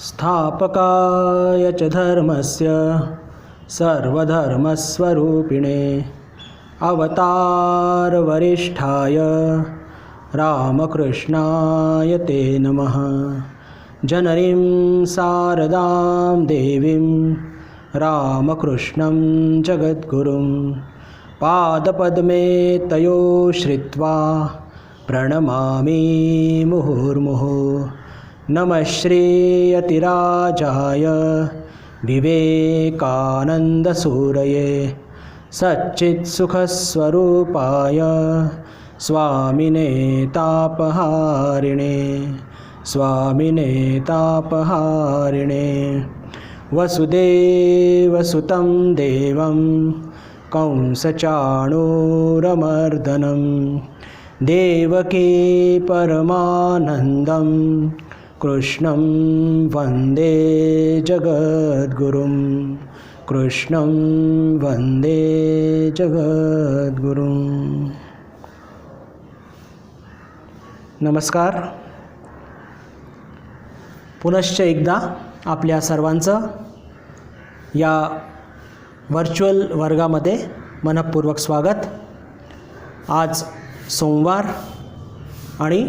स्थापकाय च धर्मस्य सर्वधर्मस्वरूपिणे अवतारवरिष्ठाय रामकृष्णाय ते नमः। जननीं शारदां देवीं रामकृष्णं जगद्गुरुं पादपद्मे तयो श्रित्वा प्रणमामि मुहुर्मुहुः। नमः श्रीयतिराजाय विवेकानन्दसूरये सच्चित्सुखस्वरूपाय स्वामिने तापहारिणे वसुदेवसुतं देवं कंसचाणूरमर्दनं देवकी परमानन्दं कृष्णं वन्दे जगद्गुरुं नमस्कार। पुनश्च एकदा आपल्या सर्वांचं या व्हर्च्युअल वर्गामध्ये मनःपूर्वक स्वागत। आज सोमवार आणि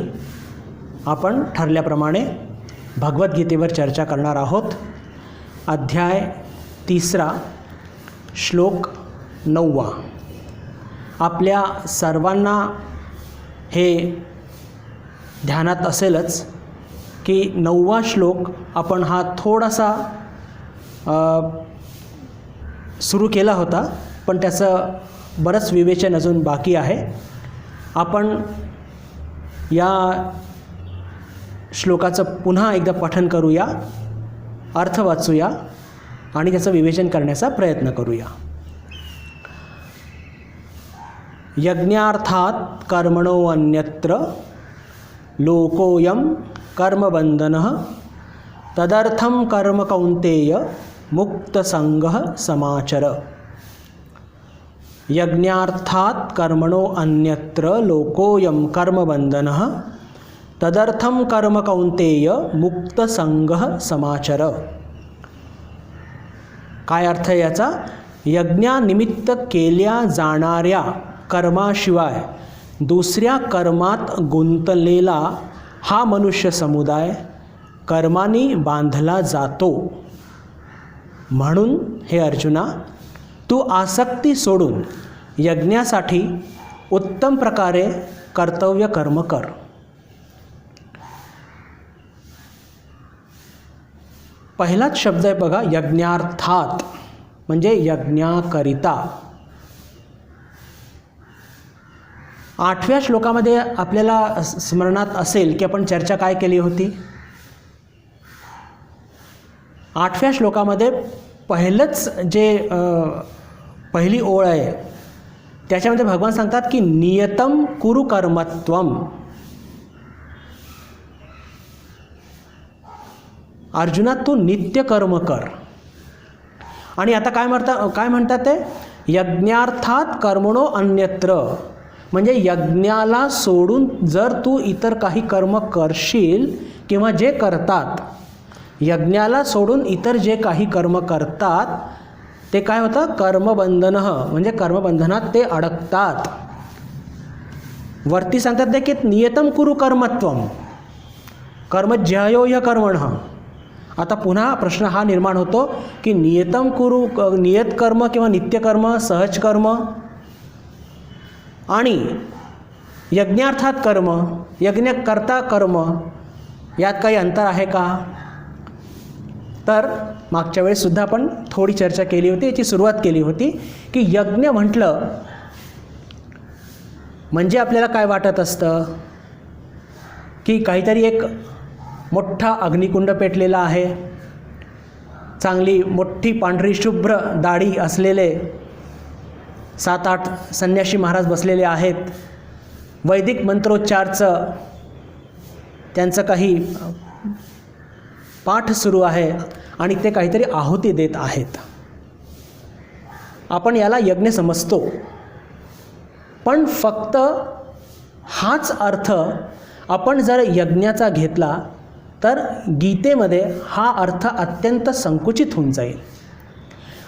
आपण ठरल्याप्रमाणे भगवद्गीतेवर चर्चा करणार आहोत। अध्याय 3, श्लोक 9। आपल्या सर्वांना हे ध्यानात असेलच की 9वा श्लोक आपण हा थोडासा सुरू केला होता, पण त्याचं बरंच विवेचन अजून बाकी आहे। आपण या श्लोकाचं पुन्हा एकदा पठन करूया, अर्थ वाचूया आणि त्याचं विवेचन करण्याचा प्रयत्न करूया। यज्ञार्थात् कर्मणो अन्यत्र लोकोऽयं कर्मबन्धनः तदर्थं कर्म कौन्तेय मुक्तसंगः समाचर। यज्ञार्थात् कर्मणो अन्यत्र लोकोऽयं कर्मबन्धनः तदर्थं कर्म कौन्तेय मुक्तसंगः समाचर। काय अर्थ आहे याचा? यज्ञानिमित्त केल्या जाणाऱ्या कर्माशिवाय दुसऱ्या कर्मात गुंतलेला हा मनुष्य समुदाय कर्मांनी बांधला जातो। म्हणून हे अर्जुना, तू आसक्ती सोडून यज्ञासाठी उत्तम प्रकारे कर्तव्य कर्म कर। पहिलाच शब्द आहे बघा, यज्ञार्थात, म्हणजे यज्ञाकरिता। 8व्या श्लोकामध्ये आपल्याला स्मरणात असेल की आपण चर्चा काय केली होती। 8व्या श्लोकामध्ये पहिलंच जे पहिली ओळ आहे त्याच्यामध्ये भगवान सांगतात की नियतम कुरु कर्मत्वम। अर्जुना, तू नित्य कर्म कर। आणि आता काय म्हणतात ते? यज्ञार्थात कर्मणो अन्यत्र, म्हणजे यज्ञाला सोडून जर तू इतर काही कर्म करशील किंवा जे करतात, यज्ञाला सोडून इतर जे काही कर्म करतात ते काय होतं? कर्मबंधनः, म्हणजे कर्मबंधनात ते अडकतात। वरती सांगतात ते की नियतम कुरु कर्मत्वम कर्मज्यायो ह्य कर्मणः। आता पुन्हा प्रश्न हा निर्माण होतो की नियतम कुरु, नियत कर्म किंवा नित्यकर्म, सहज कर्म आणि यज्ञार्थात कर्म, यज्ञकर्ता कर्म, यात काही अंतर आहे का? तर मागच्या वेळेस सुद्धा आपण थोडी चर्चा केली होती, याची सुरुवात केली होती की यज्ञ म्हटलं म्हणजे आपल्याला काय वाटत असतं की काहीतरी एक मोठा अग्निकुंड पेटलेला आहे, चांगली मोठी पांढरी शुभ्र दाढी असलेले 7-8 संन्यासी महाराज बसलेले आहेत, वैदिक मंत्रोच्चारचं त्यांचं काही पाठ सुरू आहे आणि ते काहीतरी आहुती देत आहेत। आपण याला यज्ञ समजतो, पण फक्त हाच अर्थ आपण जर यज्ञाचा घेतला तर गीतेमध्ये हा अर्थ अत्यंत संकुचित होऊन जाईल.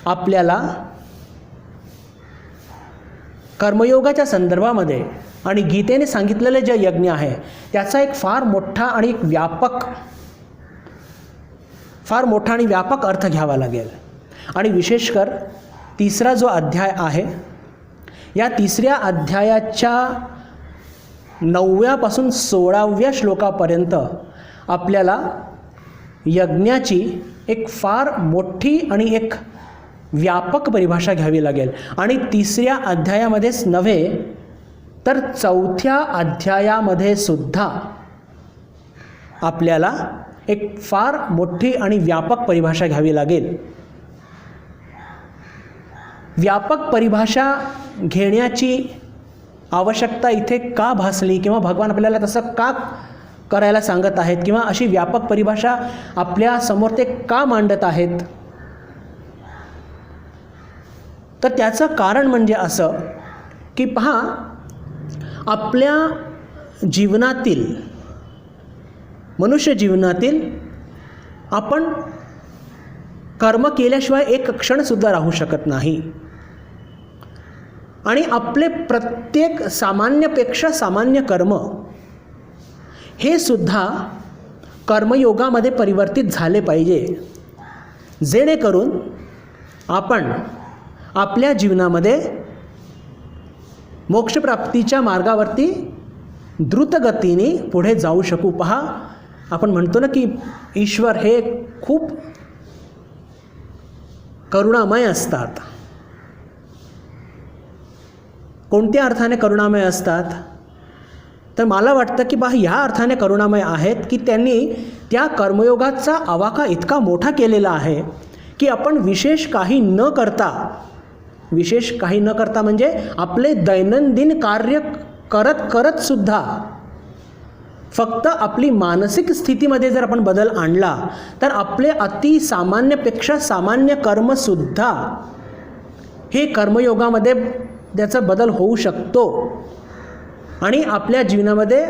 आपल्याला कर्मयोगाच्या संदर्भामध्ये आणि गीतेने सांगितलेले जे यज्ञ आहे त्याचा एक फार मोठा आणि व्यापक अर्थ घ्यावा लागेल. आणि विशेषकर तिसरा जो अध्याय आहे, या तिसऱ्या अध्यायाच्या 9व्यापासून 16व्या श्लोकापर्यंत आपल्याला यज्ञाची एक फार मोठी आणि एक व्यापक परिभाषा घ्यावी लागेल. आणि तिसऱ्या अध्यायामध्येच नव्हे तर 4थ्या अध्यायामध्ये सुद्धा आपल्याला एक फार मोठी आणि व्यापक परिभाषा घ्यावी लागेल. व्यापक परिभाषा घेण्याची आवश्यकता इथे का भासली किंवा भगवान आपल्याला तसं का करायला सांगत आहेत किंवा अशी व्यापक परिभाषा आपल्या समोर ते का मांडत आहेत, तर त्याचं कारण म्हणजे असं की पहा, आपल्या जीवनातील, मनुष्य जीवनातील आपण कर्म केल्याशिवाय एक क्षणसुद्धा राहू शकत नाही. आणि आपले प्रत्येक सामान्यपेक्षा सामान्य कर्म हे सुद्धा कर्मयोगामध्ये परिवर्तित झाले पाहिजे, जेणेकरून आपण आपल्या जीवनामध्ये मोक्षप्राप्तीच्या मार्गावरती द्रुतगतीने पुढे जाऊ शकू. पहा, आपण म्हणतो ना की ईश्वर हे खूप करुणामय असतात. कोणत्या अर्थाने करुणामय असतात, तर मला वाटतं की ह्या अर्थाने करुणामय आहेत की त्यांनी त्या कर्मयोगाचा आवाका इतका मोठा केलेला आहे की आपण विशेष काही न करता म्हणजे आपले दैनंदिन कार्य करत सुद्धा फक्त आपली मानसिक स्थितीमध्ये जर आपण बदल आणला तर आपले अति सामान्यपेक्षा सामान्य कर्मसुद्धा हे कर्मयोगामध्ये त्याचा बदल होऊ शकतो आणि आपल्या जीवनामध्ये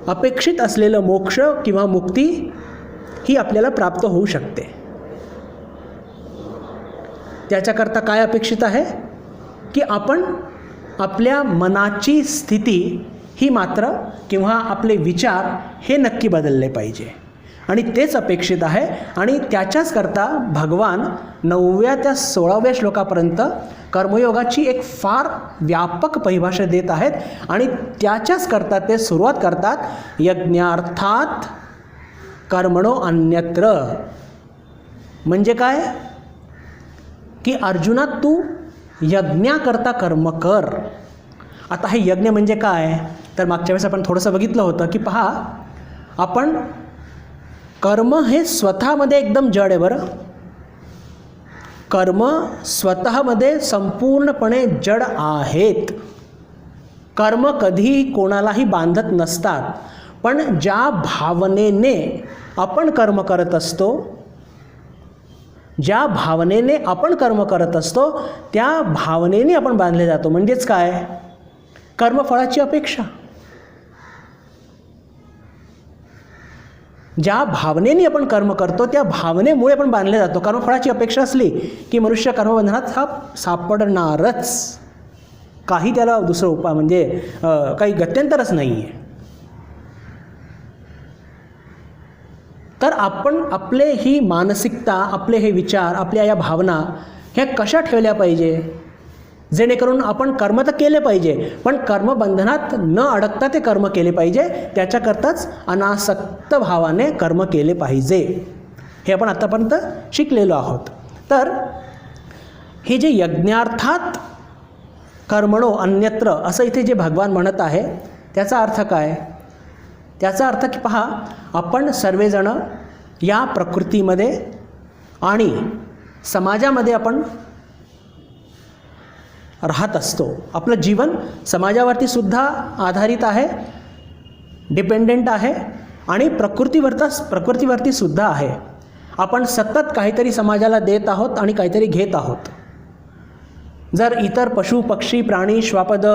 अपेक्षित असलेलं मोक्ष किंवा मुक्ती ही आपल्याला प्राप्त होऊ शकते. त्याच्याकरता काय अपेक्षित आहे की आपण आपल्या मनाची स्थिती ही मात्र किंवा आपले विचार हे नक्की बदलले पाहिजे आणि तेच अपेक्षित आहे. आणि त्याच्याच करता भगवान 9व्या ते 16व्या श्लोकापर्यंत कर्मयोगाची एक फार व्यापक परिभाषा देत आहेत आणि त्याच्याच करता ते सुरुवात करतात, यज्ञार्थात कर्मणो अन्यत्र. म्हणजे काय की अर्जुना, तू यज्ञाकरता कर्म कर. आता हे यज्ञ म्हणजे काय, तर मागच्या वेळेस आपण थोडंसं बघितलं होतं की पहा, आपण कर्म हे स्वतःमध्ये एकदम जड आहे. बरं, कर्म स्वतःमध्ये संपूर्णपणे जड आहेत. कर्म कधीही कोणालाही बांधत नसतात. पण ज्या भावनेने आपण कर्म करत असतो, त्या भावनेने आपण बांधले जातो. म्हणजेच काय, कर्मफळाची अपेक्षा. ज्या भावनेने आपण कर्म करतो त्या भावनेमुळे आपण बांधले जातो. कर्मफळाची अपेक्षा असली की मनुष्य कर्मबंधनात हा सापडणारच. काही त्याला दुसरं उपाय म्हणजे काही गत्यंतरच नाही आहे. तर आपण आपले ही मानसिकता, आपले हे विचार, आपल्या या भावना ह्या कशा ठेवल्या पाहिजे, जेणेकरून आपण कर्म तर केले पाहिजे पण कर्मबंधनात न अडकता ते कर्म केले पाहिजे. त्याच्याकरताच अनासक्त भावाने कर्म केले पाहिजे. हे आपण आतापर्यंत शिकलेलो आहोत. तर हे जे यज्ञार्थात कर्मणो अन्यत्र असं इथे जे भगवान म्हणत आहे त्याचा अर्थ काय, त्याचा अर्थ की पहा, आपण सर्वजण या प्रकृतीमध्ये आणि समाजामध्ये आपण राहत असतो. आपलं जीवन समाजावरती सुद्धा आधारित आहे, डिपेंडेंट आहे आणि प्रकृतीवरती सुद्धा आहे. आपण सतत काहीतरी समाजाला देत आहोत आणि काहीतरी घेत आहोत. जर इतर पशु पक्षी प्राणी श्वापद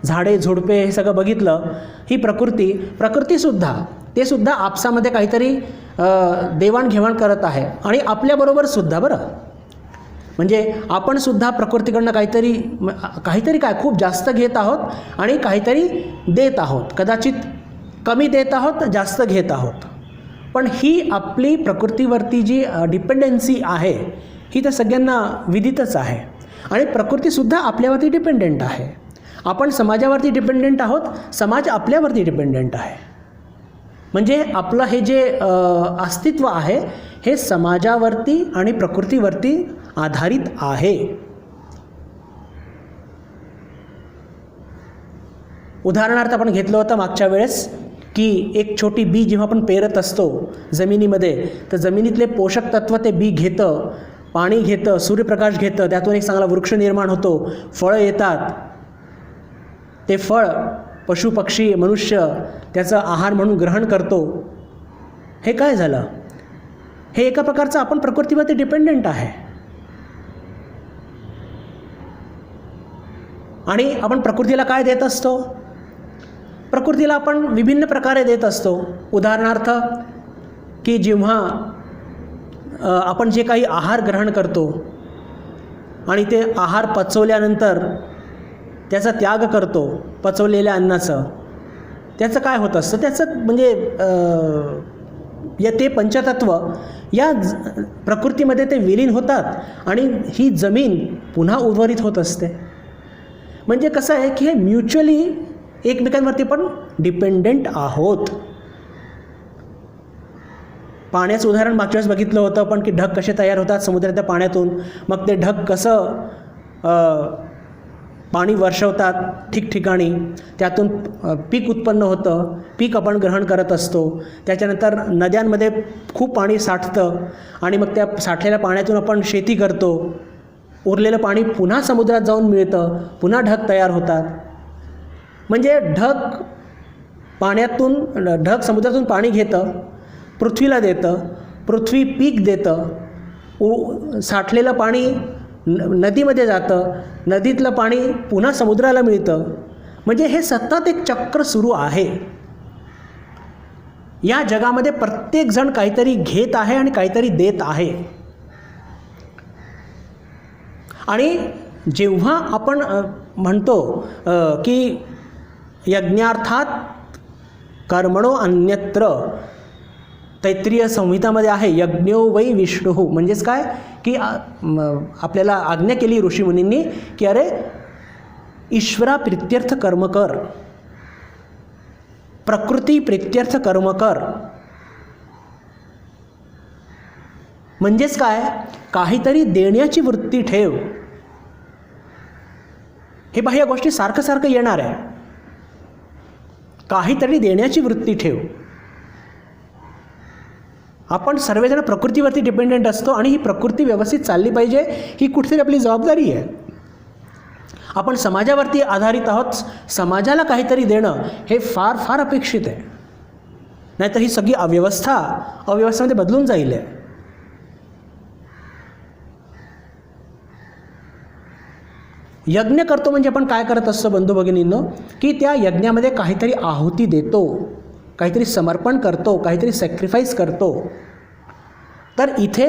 झाडे झुडपे हे सगळं बघितलं, ही प्रकृतीसुद्धा ते सुद्धा आपसामध्ये काहीतरी देवाणघेवाण करत आहे आणि आपल्याबरोबरसुद्धा. बरं, म्हणजे आपण सुद्धा प्रकृतीकडनं काहीतरी काय खूप जास्त घेत आहोत आणि काहीतरी देत आहोत. कदाचित कमी देत आहोत, जास्त घेत आहोत. पण ही आपली प्रकृतीवरती जी डिपेंडन्सी आहे ही तर सगळ्यांना विदितच आहे. आणि प्रकृतीसुद्धा आपल्यावरती डिपेंडेंट आहे. आपण समाजावरती डिपेंडेंट आहोत, समाज आपल्यावरती डिपेंडेंट आहे. म्हणजे आपलं हे जे अस्तित्व आहे हे समाजावरती आणि प्रकृतीवरती आधारित आहे. उदाहरणार्थ आपण घेतलं होतं मागच्या वेळेस की एक छोटी बी जेव्हा आपण पेरत असतो जमिनीमध्ये, तर जमिनीतले पोषक तत्व ते बी घेतं, पाणी घेतं, सूर्यप्रकाश घेतं, त्यातून एक चांगला वृक्ष निर्माण होतो, फळं येतात. ते फळ पशु पक्षी मनुष्य त्याचा आहार म्हणून ग्रहण करतो. हे काय झालं? हे एका प्रकारचं आपण प्रकृतीवरती डिपेंडेंट आहे. आणि आपण प्रकृतीला काय देत असतो? प्रकृतीला आपण विभिन्न प्रकारे देत असतो. उदाहरणार्थ की जेव्हा आपण जे काही आहार ग्रहण करतो आणि ते आहार पचवल्यानंतर त्याचा त्याग करतो, पचवलेल्या अन्नाचं, त्याचं काय होत असतं? त्याचं म्हणजे ते पंचतत्व या प्रकृतीमध्ये ते विलीन होतात आणि ही जमीन पुन्हा उर्वरित होत असते. म्हणजे कसं आहे की हे म्युच्युअली एकमेकांवरती पण डिपेंडेंट आहोत. पाण्याचं उदाहरण मागच्या वेळेस बघितलं होतं पण की ढग कसे तयार होतात समुद्राच्या पाण्यातून, मग ते ढग कसं पाणी वर्षवतात ठिकठिकाणी, त्यातून पीक उत्पन्न होतं, पीक आपण ग्रहण करत असतो. त्याच्यानंतर नद्यांमध्ये खूप पाणी साठतं आणि मग त्या साठलेल्या पाण्यातून आपण शेती करतो. उरलेलं पाणी पुन्हा समुद्रात जाऊन मिळतं, पुन्हा ढग तयार होतात. म्हणजे ढग समुद्रातून पाणी घेतं, पृथ्वीला देतं, पृथ्वी पीक देतं, साठलेलं पाणी नदीमध्ये जातं, नदीतलं पाणी पुन्हा समुद्राला मिळतं. म्हणजे हे सतत एक चक्र सुरू आहे. या जगामध्ये प्रत्येकजण काहीतरी घेत आहे आणि काहीतरी देत आहे. आणि जेव्हा आपण म्हणतो की यज्ञार्थात कर्मणो अन्यत्र, तैत्तिरीय संहितामध्ये आहे यज्ञो वै विष्णु, म्हणजेच काय की आपल्याला आज्ञा केली ऋषीमुनींनी की अरे ईश्वरा प्रित्यर्थ कर्म कर, प्रकृती प्रित्यर्थ कर्म कर. म्हणजेच काय, काहीतरी देण्याची वृत्ती ठेव. हे बाह्य गोष्टी सारखं सारखं येणार आहे. काहीतरी देण्याची वृत्ती ठेव. आपण सर्वजण प्रकृतीवरती डिपेंडेंट असतो आणि ही प्रकृती व्यवस्थित चालली पाहिजे, ही कुठेतरी आपली जबाबदारी आहे. आपण समाजावरती आधारित आहोत, समाजाला काहीतरी देणं हे फार फार अपेक्षित आहे. नाहीतर ही सगळी अव्यवस्थेमध्ये बदलून जाईल. यज्ञ करतो म्हणजे आपण काय करत असतो बंधू भगिनींनो, की त्या यज्ञामध्ये काहीतरी आहुती देतो, काहीतरी समर्पण करतो, काहीतरी सॅक्रिफाईस करतो. तर इथे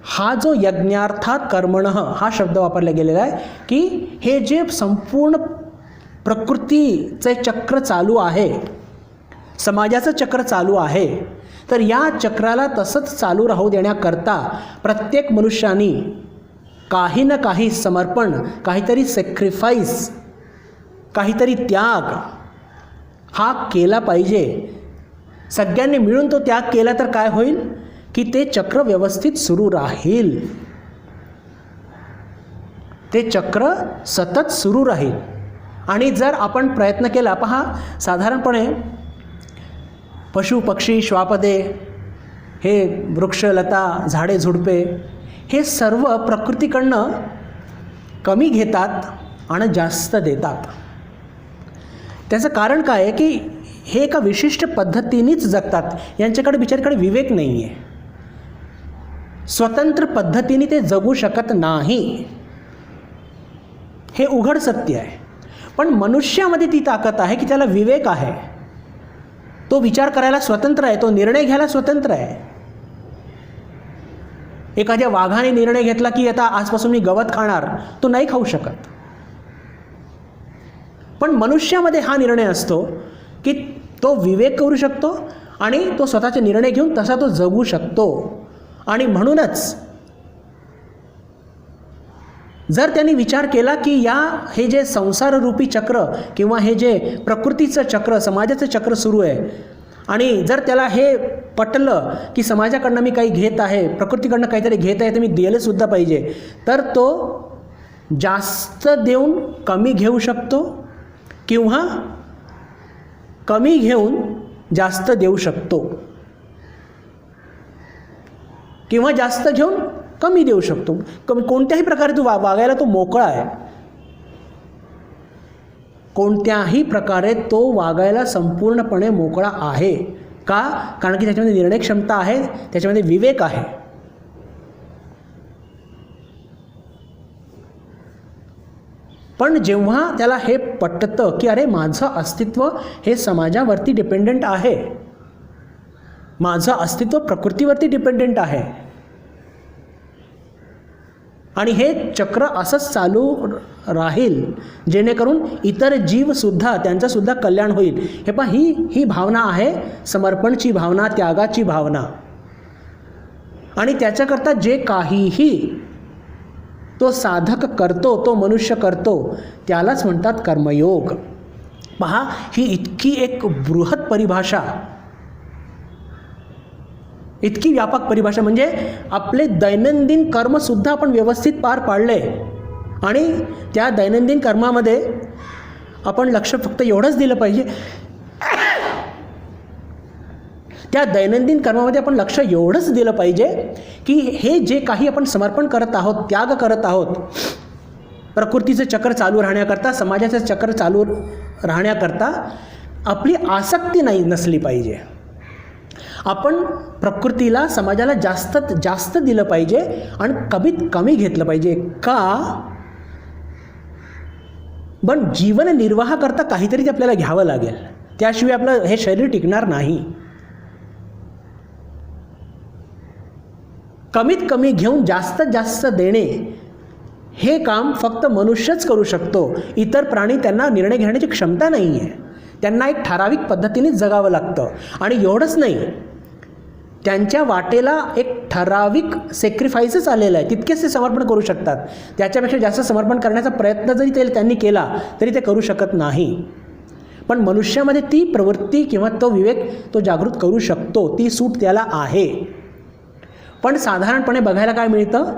हा जो यज्ञार्थात कर्मणः हा शब्द वापरला गेलेला आहे की हे जे संपूर्ण प्रकृतीचे चक्र चालू आहे, समाजाचं चक्र चालू आहे, तर या चक्राला तसंच चालू राहू देण्याकरता प्रत्येक मनुष्याने काही ना काही समर्पण, काहीतरी सॅक्रिफाईस, काहीतरी त्याग हा केला पाहिजे. सगळ्यांनी मिळून तो त्याग केला तर काय होईल की ते चक्र व्यवस्थित सुरू राहील. ते चक्र सतत सुरू राहील. आणि जर आपण प्रयत्न केला, पहा साधारणपणे पशु पक्षी श्वापदे, हे वृक्ष लता झाडे झुडपे हे सर्व प्रकृतीकडनं कमी घेतात आणि जास्त देतात. त्याचं कारण काय आहे की हे एका विशिष्ट पद्धतीनेच जगतात. यांच्याकडे बिचारीकडे विवेक नाही आहे. स्वतंत्र पद्धतीने ते जगू शकत नाही. हे उघड सत्य आहे. पण मनुष्यामध्ये ती ताकद आहे की त्याला विवेक आहे, तो विचार करायला स्वतंत्र आहे, तो निर्णय घ्यायला स्वतंत्र आहे. एखाद्या वाघाने निर्णय घेतला की आता आजपासून मी गवत खाणार, तो नाही खाऊ शकत. पण मनुष्यामध्ये हा निर्णय असतो की तो विवेक करू शकतो आणि तो स्वतःचे निर्णय घेऊन तसा तो जगू शकतो. आणि म्हणूनच जर त्यांनी विचार केला की हे जे संसाररूपी चक्र किंवा हे जे प्रकृतीचं चक्र, समाजाचं चक्र सुरू आहे, आणि जर त्याला हे पटलं की समाजाकडनं मी काही घेत आहे, प्रकृतीकडनं काहीतरी घेत आहे, तर मी दिलेसुद्धा पाहिजे, तर तो जास्त देऊन कमी घेऊ शकतो किंवा कमी घेऊन जास्त देऊ शकतो किंवा जास्त घेऊन कमी देऊ शकतो. कोणत्याही प्रकारे तो वागायला तो मोकळा आहे. कोणत्याही प्रकारे तो वागायला संपूर्णपणे मोकळा आहे. का? कारण की त्याच्यामध्ये निर्णय क्षमता आहे, त्याच्यामध्ये विवेक आहे. पण जेव्हा त्याला हे पटतं की अरे माझं अस्तित्व हे समाजावरती डिपेंडंट आहे, माझं अस्तित्व प्रकृतीवरती डिपेंडंट आहे, आणि हे चक्र असंच चालू राहील जेणेकरून इतर जीवसुद्धा त्यांचंसुद्धा कल्याण होईल. हे पहा, ही भावना आहे समर्पणची भावना, त्यागाची भावना. आणि त्याच्याकरता जे काहीही तो साधक करतो, तो मनुष्य करतो, त्यालाच म्हणतात कर्मयोग. पहा, ही इतकी एक बृहत परिभाषा, इतकी व्यापक परिभाषा, म्हणजे आपले दैनंदिन कर्मसुद्धा आपण व्यवस्थित पार पाडले आणि त्या दैनंदिन कर्मामध्ये आपण लक्ष फक्त एवढंच दिलं पाहिजे, त्या दैनंदिन कर्मामध्ये आपण लक्ष एवढंच दिलं पाहिजे की हे जे काही आपण समर्पण करत आहोत, त्याग करत आहोत, प्रकृतीचं चक्र चालू राहण्याकरता, समाजाचं चक्र चालू राहण्याकरता आपली आसक्ती नसली पाहिजे. आपण प्रकृतीला, समाजाला जास्तीत जास्त दिलं पाहिजे आणि कमीत कमी घेतलं पाहिजे. का? पण जीवन निर्वाह करता काहीतरी ते आपल्याला घ्यावं लागेल, त्याशिवाय आपलं हे शरीर टिकणार नाही. कमीत कमी घेऊन जास्तीत जास्त देणे हे काम फक्त मनुष्यच करू शकतो. इतर प्राणी, त्यांना निर्णय घेण्याची क्षमता नाही आहे. त्यांना एक ठराविक पद्धतीने जगावं लागतं. आणि एवढंच नाही, त्यांच्या वाटेला एक ठराविक सॅक्रिफाईसच आलेलं आहे, तितकेच ते समर्पण करू शकतात. त्याच्यापेक्षा जास्त समर्पण करण्याचा प्रयत्न जरी त्यांनी केला तरी ते करू शकत नाही. पण मनुष्यामध्ये ती प्रवृत्ती किंवा तो विवेक तो जागृत करू शकतो, ती सूट त्याला आहे. पण साधारणपणे बघायला काय मिळतं,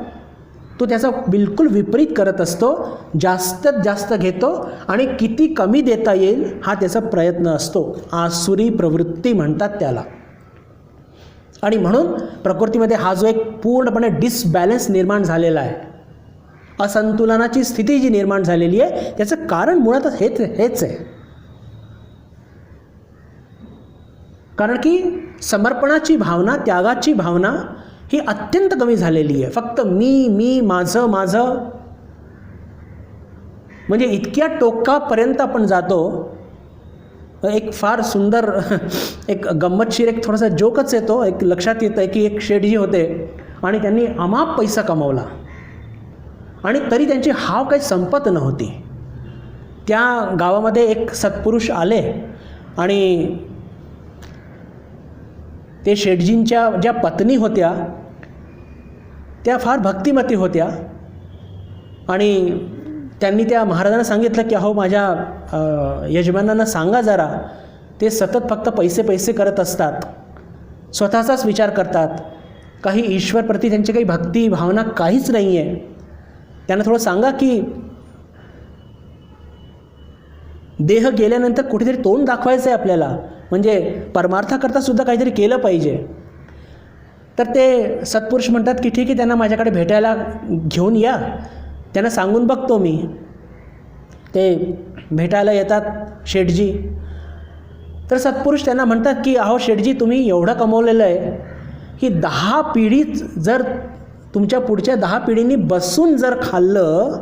तो त्याचा बिलकुल विपरीत करत असतो. जास्तीत जास्त घेतो आणि किती कमी देता येईल हा त्याचा प्रयत्न असतो. आसुरी प्रवृत्ती म्हणतात त्याला. आणि म्हणून प्रकृतीमध्ये हा जो एक पूर्णपणे डिसबॅलन्स निर्माण झालेला आहे, असंतुलनाची स्थिती जी निर्माण झालेली आहे, त्याचं कारण मुळातच हेच आहे. कारण की समर्पणाची भावना, त्यागाची भावना ही अत्यंत कमी झालेली आहे. फक्त मी, माझं, म्हणजे इतक्या टोकापर्यंत आपण जातो. एक फार सुंदर एक गंमतशीर एक थोडासा जोकच येतो. एक लक्षात येतं की एक शेठजी होते आणि त्यांनी अमाप पैसा कमावला आणि तरी त्यांची हाव काही संपत नव्हती. त्या गावामध्ये एक सत्पुरुष आले आणि ते शेठजींच्या ज्या पत्नी होत्या त्या फार भक्तिमती होत्या आणि त्यांनी त्या महाराजांना सांगितलं की अहो, माझ्या यजमानांना सांगा जरा, ते सतत फक्त पैसे करत असतात, स्वतःचाच विचार करतात, काही ईश्वरप्रती त्यांची काही भक्ती भावना काहीच नाही आहे. त्यांना थोडं सांगा की देह गेल्यानंतर कुठेतरी तोंड दाखवायचं आहे आपल्याला, म्हणजे परमार्थाकरता सुद्धा काहीतरी केलं पाहिजे. तर ते सत्पुरुष म्हणतात की ठीक आहे, त्यांना माझ्याकडे भेटायला घेऊन या, त्यांना सांगून बघतो मी. ते भेटायला येतात शेठजी. तर सत्पुरुष त्यांना म्हणतात की अहो शेठजी, तुम्ही एवढं कमवलेलं आहे की 10 पिढी जर तुमच्या पुढच्या 10 पिढींनी बसून जर खाल्लं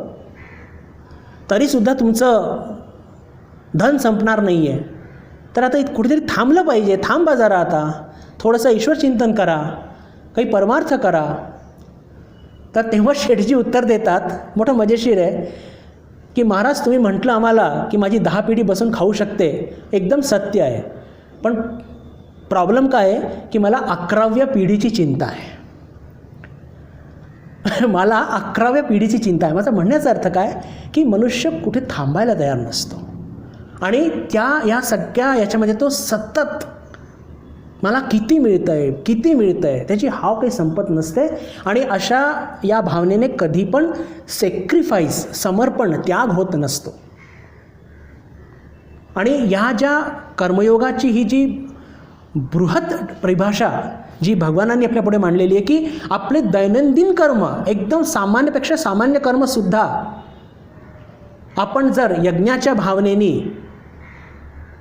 तरीसुद्धा तुमचं धन संपणार नाही आहे, तर आता कुठेतरी थांबलं पाहिजे. थांबा जरा, आता थोडंसं ईश्वरचिंतन करा, काही परमार्थ करा. तर तेव्हा शेठजी उत्तर देतात, मोठं मजेशीर आहे, की महाराज तुम्ही म्हटलं आम्हाला की माझी 10 पिढी बसून खाऊ शकते, एकदम सत्य आहे. पण प्रॉब्लेम काय आहे की मला 11व्या पिढीची चिंता आहे. मला 11व्या पिढीची चिंता आहे. माझा म्हणण्याचा अर्थ काय की मनुष्य कुठे थांबायला तयार नसतो आणि या सगळ्या याच्यामध्ये तो सतत मला किती मिळतं आहे त्याची हाव काही संपत नसते. आणि अशा या भावनेने कधी पण सॅक्रिफाईस, समर्पण, त्याग होत नसतो. आणि ह्या ज्या कर्मयोगाची ही जी बृहत परिभाषा जी भगवानांनी आपल्यापुढे मांडलेली आहे की आपले दैनंदिन कर्म, एकदम सामान्यपेक्षा सामान्य कर्मसुद्धा आपण जर यज्ञाच्या भावनेने,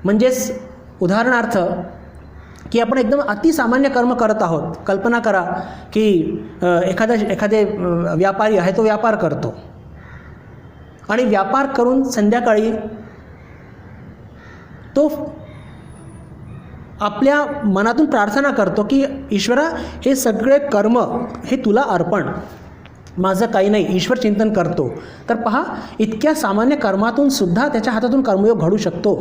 म्हणजेच उदाहरणार्थ की आपण एकदम अतिसामान्य कर्म करत आहोत. कल्पना करा की एखादे व्यापारी आहे, तो व्यापार करतो आणि व्यापार करून संध्याकाळी तो आपल्या मनातून प्रार्थना करतो की ईश्वरा, हे सगळे कर्म हे तुला अर्पण, माझं काही नाही, ईश्वर चिंतन करतो. तर पहा, इतक्या सामान्य कर्मातून सुद्धा त्याच्या हातातून कर्मयोग घडू शकतो.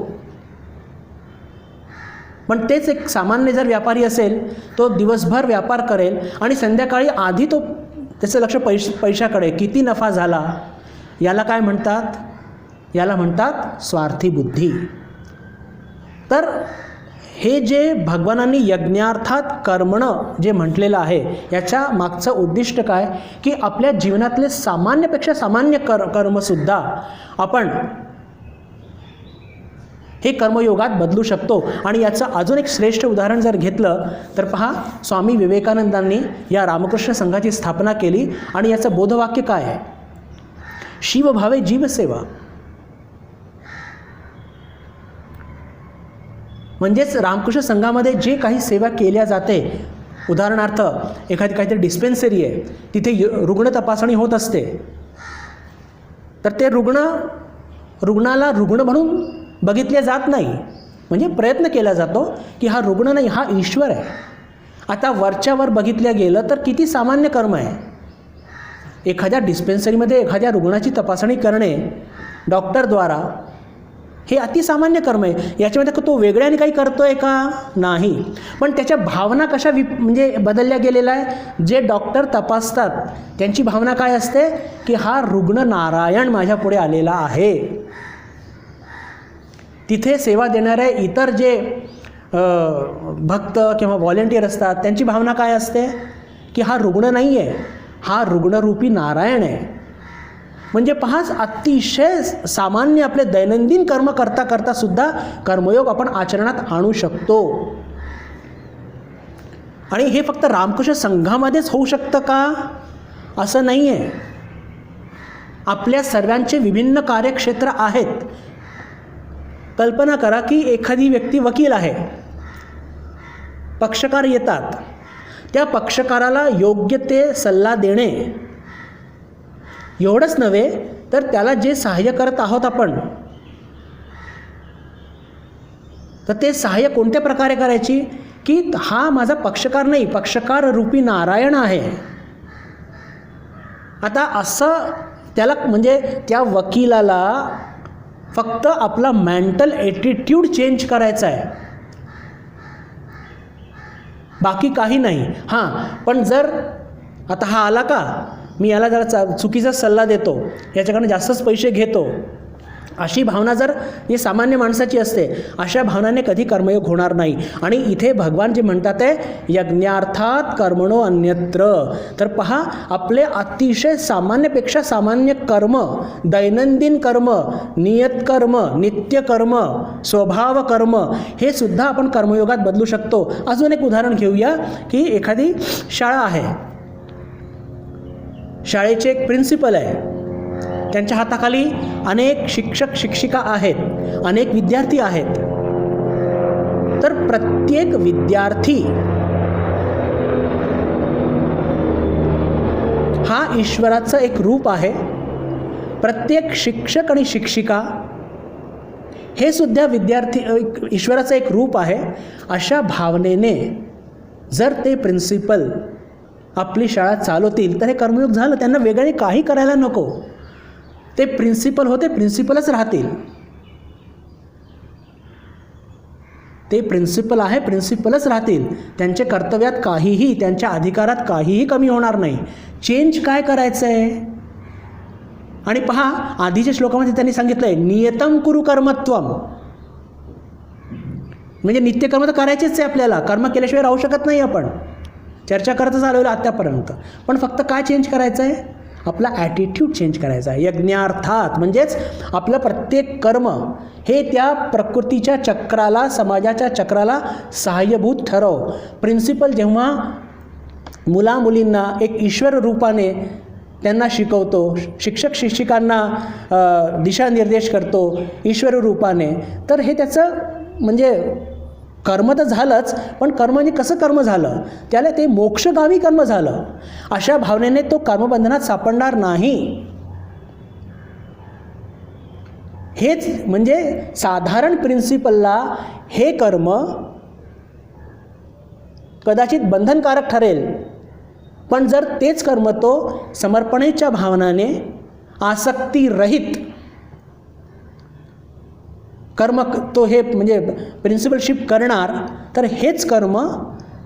पण तेच एक सामान्य जर व्यापारी असेल, तो दिवसभर व्यापार करेल आणि संध्याकाळी आधी तो त्याचं लक्ष पैशाकडे, किती नफा झाला, याला काय म्हणतात? याला म्हणतात स्वार्थी बुद्धी. तर हे जे भगवानांनी यज्ञार्थात कर्मणं जे म्हटलेलं आहे, याच्या मागचं उद्दिष्ट काय की आपल्या जीवनातले सामान्यपेक्षा सामान्य कर्मसुद्धा आपण हे कर्मयोगात बदलू शकतो. आणि याचं अजून एक श्रेष्ठ उदाहरण जर घेतलं तर पहा, स्वामी विवेकानंदांनी या रामकृष्ण संघाची स्थापना केली आणि याचं बोधवाक्य काय आहे? शिवभावे जीवसेवा. म्हणजेच रामकृष्ण संघामध्ये जे काही सेवा केल्या जाते, उदाहरणार्थ काहीतरी डिस्पेन्सरी आहे, तिथे रुग्ण तपासणी होत असते, तर ते रुग्णाला रुग्ण म्हणून बघितले जात नाही. म्हणजे प्रयत्न केला जातो की हा रुग्ण नाही, हा ईश्वर आहे. आता वरच्यावर बघितलं गेलं तर किती सामान्य कर्म आहे. एखाद्या डिस्पेन्सरीमध्ये एखाद्या रुग्णाची तपासणी करणे डॉक्टरद्वारा, हे अतिसामान्य कर्म आहे. याच्यामध्ये तो वेगळ्याने काही करतोय का? नाही. पण त्याच्या भावना कशा म्हणजे बदलल्या गेलेल्या आहे. जे डॉक्टर तपासतात त्यांची भावना काय असते की हा रुग्ण नारायण माझ्या पुढे आलेला आहे. तिथे सेवा देणारे इतर जे भक्त किंवा व्हॉलेंटियर असतात त्यांची भावना काय असते की हा रुग्ण नाही आहे, हा रुग्णरूपी नारायण आहे. म्हणजे पहाच, अतिशय सामान्य आपले दैनंदिन कर्म करता करता सुद्धा कर्मयोग आपण आचरणात आणू शकतो. आणि हे फक्त रामकृष्ण संघामध्येच होऊ शकतं का? असं नाही आहे. आपल्या सर्वांचे विभिन्न कार्यक्षेत्र आहेत. कल्पना करा की एखादी व्यक्ती वकील आहे, पक्षकार येतात, त्या पक्षकाराला योग्य ते सल्ला देणे, एवढंच नव्हे तर त्याला जे सहाय्य करत आहोत आपण, तर ते सहाय्य कोणत्या प्रकारे करायची की हा माझा पक्षकार नाही, पक्षकार रूपी नारायण आहे. आता असं त्याला, म्हणजे त्या वकिलाला फक्त आपला मेंटल ॲटिट्यूड चेंज करायचा आहे, बाकी काही नाही. हां, पण जर आता हा आला का, मी याला जरा चुकीचा सल्ला देतो, याच्याकडनं जास्तच पैसे घेतो, अशी भावना जर ही सामान्य माणसाची असते, अशा भावनाने कधी कर्मयोग होणार नाही. आणि इथे भगवान जे म्हणतात आहे यज्ञार्थात कर्मणो अन्यत्र. तर पहा, आपले अतिशय सामान्यपेक्षा सामान्य कर्म, दैनंदिन कर्म, नियतकर्म, नित्यकर्म, स्वभाव कर्म, हे सुद्धा आपण कर्मयोगात बदलू शकतो. अजून एक उदाहरण घेऊया की एखादी शाळा आहे, शाळेचे एक प्रिन्सिपल आहे, त्यांच्या हाताखाली अनेक शिक्षक शिक्षिका आहेत, अनेक विद्यार्थी आहेत. तर प्रत्येक विद्यार्थी हा ईश्वराचं एक रूप आहे प्रत्येक शिक्षक आणि शिक्षिका हे सुद्धा विद्यार्थी ईश्वराचं एक रूप आहे. अशा भावनेने जर ते प्रिन्सिपल आपली शाळा चालवतील तर हे कर्मयोग झालं. त्यांना वेगळे काही करायला नको. ते प्रिन्सिपल होते, प्रिन्सिपलच राहतील. ते प्रिन्सिपल आहे, प्रिन्सिपलच राहतील. त्यांच्या कर्तव्यात काहीही, त्यांच्या अधिकारात काहीही कमी होणार नाही. चेंज काय करायचं आहे? आणि पहा, आधीच्या श्लोकामध्ये त्यांनी सांगितलं आहे नियतम कुरु कर्मत्वम, म्हणजे नित्यकर्म तर करायचेच आहे आपल्याला. कर्म केल्याशिवाय राहू शकत नाही आपण. चर्चा करतच आलेलो आत्तापर्यंत. पण फक्त काय चेंज करायचं आहे? आपला ॲटिट्यूड चेंज करायचा आहे. यज्ञार्थात म्हणजेच आपलं प्रत्येक कर्म हे त्या प्रकृतीच्या चक्राला, समाजाच्या चक्राला सहाय्यभूत ठरव. प्रिन्सिपल जेव्हा मुलामुलींना एक ईश्वर रूपाने त्यांना शिकवतो, शिक्षक शिक्षिकांना दिशानिर्देश करतो ईश्वर रूपाने, तर हे त्याचं म्हणजे कर्म तर झालंच, पण कर्म म्हणजे कसं कर्म झालं? त्याला ते मोक्षगामी कर्म झालं. अशा भावनेने तो कर्मबंधनात सापडणार नाही. हेच म्हणजे साधारण प्रिन्सिपलला हे कर्म कदाचित बंधनकारक ठरेल, पण जर तेच कर्म तो समर्पणेच्या भावनाने आसक्तीरहित कर्म तो हे म्हणजे प्रिन्सिपलशिप करणार, तर हेच कर्म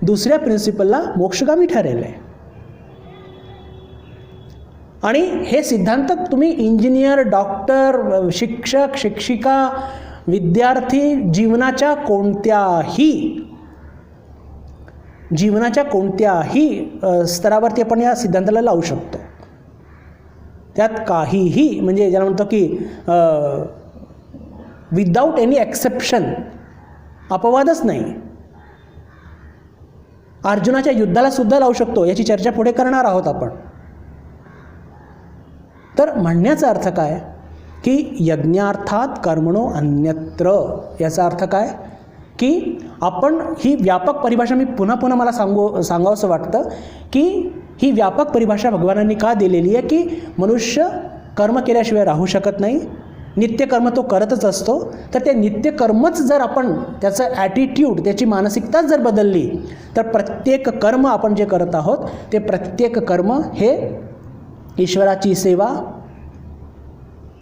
दुसऱ्या प्रिन्सिपलला मोक्षगामी ठरेल आहे. आणि हे सिद्धांत तुम्ही इंजिनियर, डॉक्टर, शिक्षक, शिक्षिका, विद्यार्थी जीवनाच्या कोणत्याही स्तरावरती आपण या सिद्धांताला लावू शकतो. त्यात काहीही म्हणजे ज्याला म्हणतो की विदाऊट एनी एक्सेप्शन, अपवादच नाही. अर्जुनाच्या युद्धाला सुद्धा लावू शकतो. याची चर्चा पुढे करणार आहोत आपण. तर म्हणण्याचा अर्थ काय की यज्ञार्थात कर्मणो अन्यत्र. याचा अर्थ काय की आपण ही व्यापक परिभाषा, मी पुन्हा मला सांगावंसं वाटतं की ही व्यापक परिभाषा भगवानांनी का दिलेली आहे की मनुष्य कर्म केल्याशिवाय राहू शकत नाही. नित्यकर्म तो करतच असतो. तर ते नित्यकर्मच जर आपण त्याचं ॲटिट्यूड, त्याची मानसिकताच जर बदलली, तर प्रत्येक कर्म आपण जे करत आहोत ते प्रत्येक कर्म हे ईश्वराची सेवा,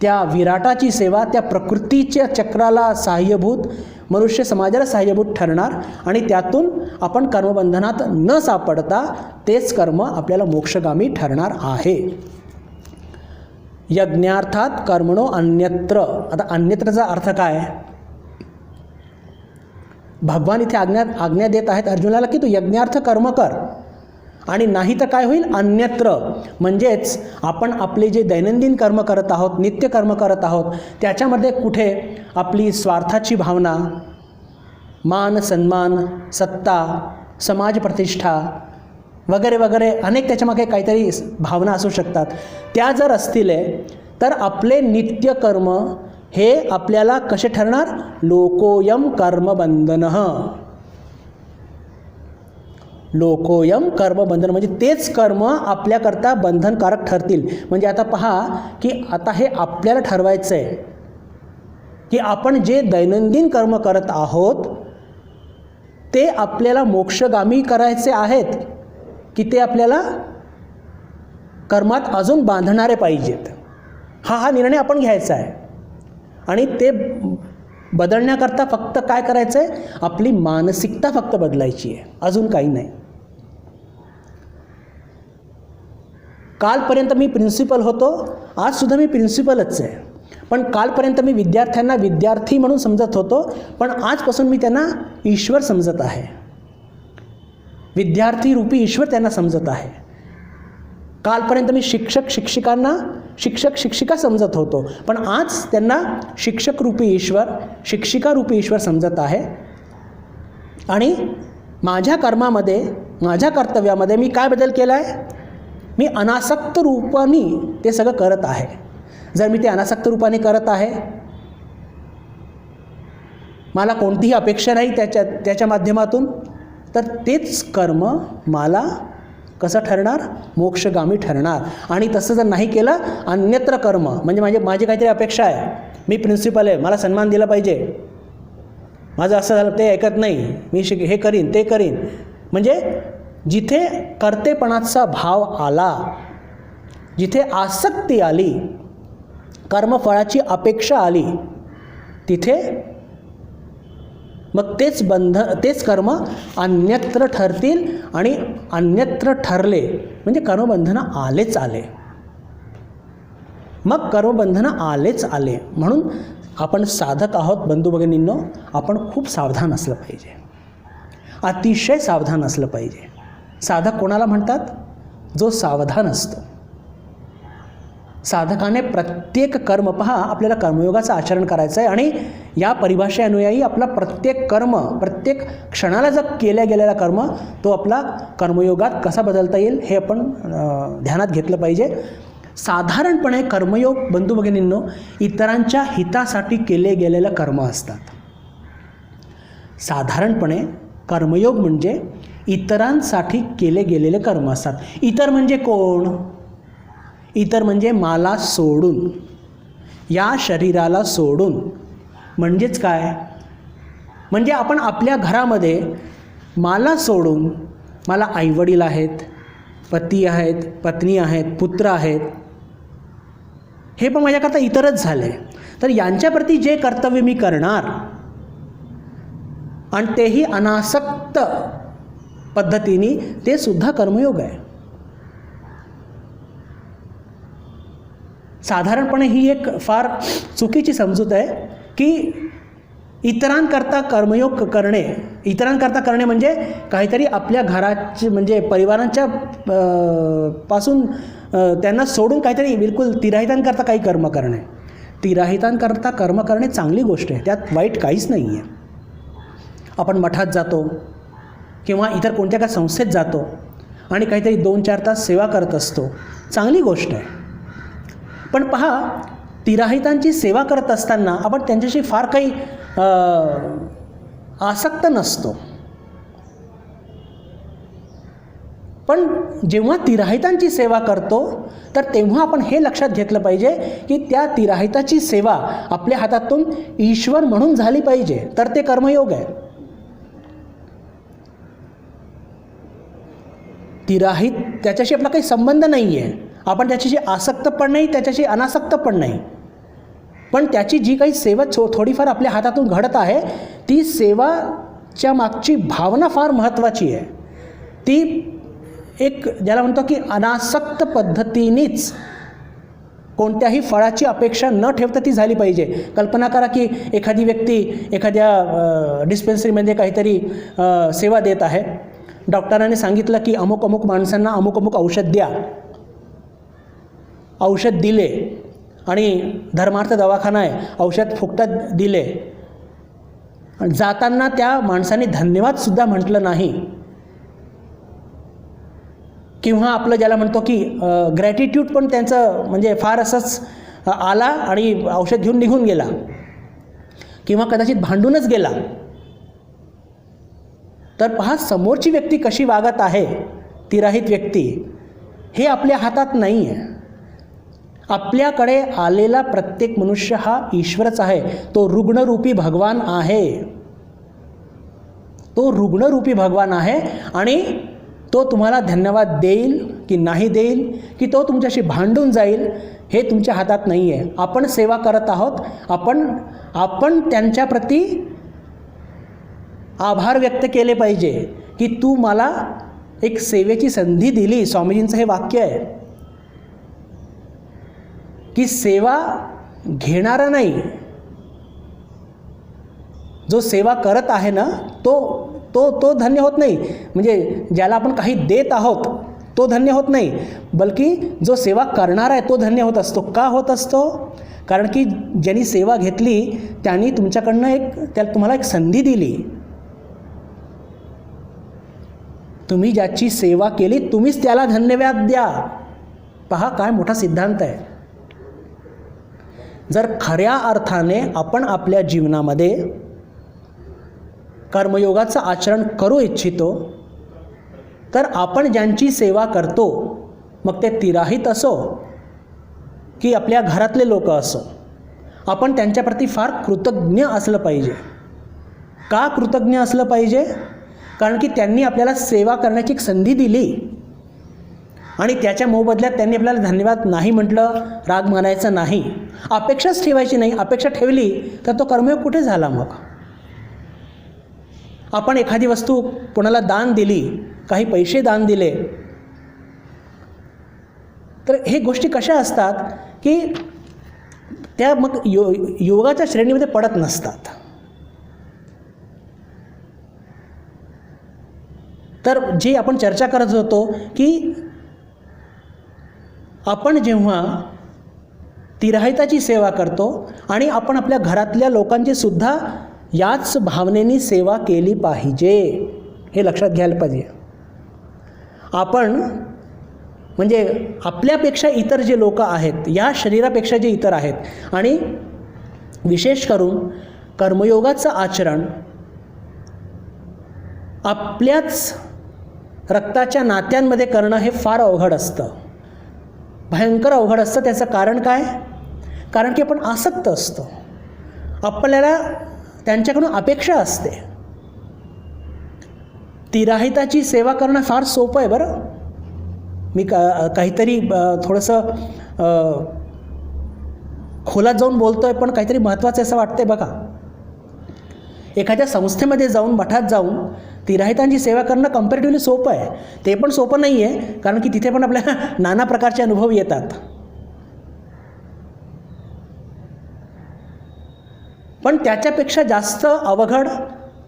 त्या विराटाची सेवा, त्या प्रकृतीच्या चक्राला सहाय्यभूत, मनुष्य समाजाला सहाय्यभूत ठरणार. आणि त्यातून आपण कर्मबंधनात न सापडता तेच कर्म आपल्याला मोक्षगामी ठरणार आहे. यज्ञार्थात कर्मणो अन्यत्र. आता अन्यत्रचा अर्थ काय? भगवान इथे आज्ञा देत आहेत अर्जुनाला की तू यज्ञार्थ कर्म कर. आणि नाही तर काय होईल? अन्यत्र म्हणजेच आपण आपले जे दैनंदिन कर्म करत आहोत, नित्य कर्म करत आहोत, त्याच्यामध्ये कुठे आपली स्वार्थाची भावना, मान सन्मान, सत्ता, समाज प्रतिष्ठा वगैरे वगैरे अनेक त्याच्यामागे काहीतरी भावना असू शकतात. त्या जर असतील तर आपले नित्य कर्म हे आपल्याला कसे ठरणार? लोकोयम कर्मबंधनः. लोकोयम कर्मबंधन म्हणजे तेच कर्म आपल्याकरता बंधनकारक ठरतील. म्हणजे आता पहा की आता हे आपल्याला ठरवायचं आहे की आपण जे दैनंदिन कर्म करत आहोत ते आपल्याला मोक्षगामी करायचे आहेत की ते आपल्याला कर्मात अजून बांधणारे पाहिजेत. हा निर्णय आपण घ्यायचा आहे. आणि ते बदलण्याकरता फक्त काय करायचं आहे? आपली मानसिकता फक्त बदलायची आहे, अजून काही नाही. कालपर्यंत मी प्रिन्सिपल होतो, आजसुद्धा मी प्रिन्सिपलच आहे. पण कालपर्यंत मी विद्यार्थ्यांना विद्यार्थी म्हणून समजत होतो, पण आजपासून मी त्यांना ईश्वर समजत आहे. विद्यार्थी रूपी ईश्वर त्यांना समजत आहे. कालपर्यंत मी शिक्षक शिक्षिकांना शिक्षक शिक्षिका समजत होतो, पण आज त्यांना शिक्षक रूपी ईश्वर, शिक्षिका रूपी ईश्वर समजत आहे. आणि माझ्या कर्मामध्ये, माझ्या कर्तव्यामध्ये मी काय बदल केला आहे? मी अनासक्त रूपाने ते सगळं करत आहे. जर मी ते अनासक्त रूपाने करत आहे, मला कोणतीही अपेक्षा नाही त्याच्या माध्यमातून, तर तेच कर्म मला कसं ठरणार? मोक्षगामी ठरणार. आणि तसं जर नाही केलं, अन्यत्र कर्म, म्हणजे माझी काहीतरी अपेक्षा आहे, मी प्रिन्सिपल आहे, मला सन्मान दिला पाहिजे, माझं असं झालं ते ऐकत नाही, मी हे करीन ते करीन, म्हणजे जिथे कर्तेपणाचा भाव आला, जिथे आसक्ती आली, कर्मफळाची अपेक्षा आली, तिथे मग तेच कर्म अन्यत्र ठरतील. आणि अन्यत्र ठरले म्हणजे कर्मबंधनं आलेच आले. मग कर्मबंधनं आलेच आले. म्हणून आपण साधक आहोत बंधू भगिनींनो, आपण खूप सावधान असलं पाहिजे, अतिशय सावधान असलं पाहिजे. साधक कोणाला म्हणतात? जो सावधान असतो. साधकाने प्रत्येक कर्म, पहा आपल्याला कर्मयोगाचं आचरण करायचं आहे आणि या परिभाषेअनुयायी आपला प्रत्येक कर्म, प्रत्येक क्षणाला जर केल्या गेलेला कर्म तो आपला कर्मयोगात कसा बदलता येईल हे आपण ध्यानात घेतलं पाहिजे. साधारणपणे कर्मयोग बंधू भगिनींनो इतरांच्या हितासाठी केले गेलेलं कर्म असतात. साधारणपणे कर्मयोग म्हणजे इतरांसाठी केले गेलेले कर्म असतात. इतर म्हणजे कोण? इतर म्हणजे मला सोडून, या शरीराला सोडून. म्हणजेच काय? म्हणजे आपण आपल्या घरामध्ये मला सोडून, मला आईवडील आहेत, पती आहेत, पत्नी आहेत, पुत्र आहेत, हे पण माझ्याकरता इतरच झाले. तर यांच्याप्रती जे कर्तव्य मी करणार आणि तेही अनासक्त पद्धतीने, ते सुद्धा कर्मयोग आहे. साधारणपणे ही एक फार चुकीची समजूत आहे की इतरांकरता कर्मयोग करणे, इतरांकरता करणे म्हणजे काहीतरी आपल्या घराचे म्हणजे परिवारांच्या पासून त्यांना सोडून काहीतरी बिलकुल तिराहितांकरता काही कर्म करणे. तिराहितांकरता कर्म करणे चांगली गोष्ट आहे, त्यात वाईट काहीच नाही आहे. आपण मठात जातो किंवा इतर कोणत्या काही संस्थेत जातो आणि काहीतरी 2-4 तास सेवा करत असतो, चांगली गोष्ट आहे. पण पहा, तिराहितांची सेवा करत असताना आपण त्यांच्याशी फार काही आसक्त नसतो. पण जेव्हा तिराहितांची सेवा करतो तर तेव्हा आपण हे लक्षात घेतलं पाहिजे की त्या तिराहिताची सेवा आपल्या हातातून ईश्वर म्हणून झाली पाहिजे, तर ते कर्मयोग आहे. तिराहित त्याच्याशी आपला काही संबंध नाही आहे, आपण त्याच्याशी आसक्त पण नाही, त्याच्याशी अनासक्त पण नाही. पण त्याची जी काही सेवा थोडीफार आपल्या हातातून घडत आहे, ती सेवाच्या मागची भावना फार महत्त्वाची आहे. ती एक ज्याला म्हणतो की अनासक्त पद्धतीनेच, कोणत्याही फळाची अपेक्षा न ठेवता ती झाली पाहिजे. कल्पना करा की एखादी व्यक्ती एखाद्या डिस्पेन्सरीमध्ये काहीतरी सेवा देत आहे. डॉक्टरांनी सांगितलं की अमुक अमुक माणसांना अमुक अमुक औषध द्या. औषध दिले आणि धर्मार्थ दवाखाना आहे, औषध फुकटात दिले. जाताना त्या माणसाने धन्यवादसुद्धा म्हटलं नाही, किंवा आपलं ज्याला म्हणतो की ग्रॅटिट्यूड पण त्यांचं म्हणजे फार असंच आला आणि औषध घेऊन निघून गेला, किंवा कदाचित भांडूनच गेला. तर पहा समोरची व्यक्ती कशी वागत आहे, तिराहित व्यक्ती, हे आपल्या हातात नाही आहे. आपल्याकडे आलेला प्रत्येक मनुष्य हा ईश्वरच आहे. तो रुग्णरूपी भगवान आहे, तो रुग्णरूपी भगवान आहे. आणि तो तुम्हाला धन्यवाद देईल की नाही देईल, की तो तुमच्याशी भांडून जाईल, हे तुमच्या हातात नाही आहे. आपण सेवा करत आहोत, आपण त्यांच्याप्रती आभार व्यक्त केले पाहिजे की तू मला एक सेवेची संधी दिली. स्वामीजींचं हे वाक्य आहे की सेवा घेणारा नाही, जो सेवा करत आहे ना तो धन्य होत नाही. म्हणजे ज्याला आपण काही देत आहोत तो धन्य होत नाही, बल्कि जो सेवा करणारा आहे तो धन्य होत असतो. का होत असतो? कारण की ज्यांनी सेवा घेतली त्यांनी तुमच्याकडनं तुम्हाला एक संधी दिली. तुम्ही ज्याची सेवा केली तुम्हीच त्याला धन्यवाद द्या. पहा काय मोठा सिद्धांत आहे. जर खऱ्या अर्थाने आपण आपल्या जीवनामध्ये कर्मयोगाचं आचरण करू इच्छितो तर आपण ज्यांची सेवा करतो, मग ते तिराहित असो की आपल्या घरातले लोक असो, आपण त्यांच्याप्रती फार कृतज्ञ असलं पाहिजे. का कृतज्ञ असलं पाहिजे? कारण की त्यांनी आपल्याला सेवा करण्याची एक संधी दिली आणि त्याच्या मोबदल्यात त्यांनी आपल्याला धन्यवाद नाही म्हटलं, राग मानायचा नाही, अपेक्षाच ठेवायची नाही. अपेक्षा ठेवली तर तो कर्मयोग कुठे झाला? मग आपण एखादी वस्तू कोणाला दान दिली, काही पैसे दान दिले, तर हे गोष्टी कशा असतात की त्या मग योगाच्या श्रेणीमध्ये पडत नसतात. तर जी आपण चर्चा करत होतो की आपण जेव्हा तिराहिताची सेवा करतो आणि आपण आपल्या घरातल्या लोकांची सुद्धा याच भावनेने सेवा केली पाहिजे, हे लक्षात घ्यायला पाहिजे. आपण म्हणजे आपल्यापेक्षा इतर जे लोक आहेत, या शरीरापेक्षा जे इतर आहेत, आणि विशेष करून कर्मयोगाचं आचरण आपल्याच रक्ताच्या नात्यांमध्ये करणं हे फार अवघड असतं, भयंकर अवघड असतं. त्याचं कारण काय? कारण की आपण आसक्त असतो, आपल्याला त्यांच्याकडून अपेक्षा असते. तिराहिताची सेवा करणं फार सोपं आहे बरं. मी काहीतरी थोडंसं खोलात जाऊन बोलतो आहे, पण काहीतरी महत्त्वाचं असं वाटतं आहे बघा. एखाद्या संस्थेमध्ये जाऊन, मठात जाऊन तिराहितांची सेवा करणं कम्पॅरेटिव्हली सोपं आहे. ते पण सोपं नाही आहे, कारण की तिथे पण आपल्याला नाना प्रकारचे अनुभव येतात. पण त्याच्यापेक्षा जास्त अवघड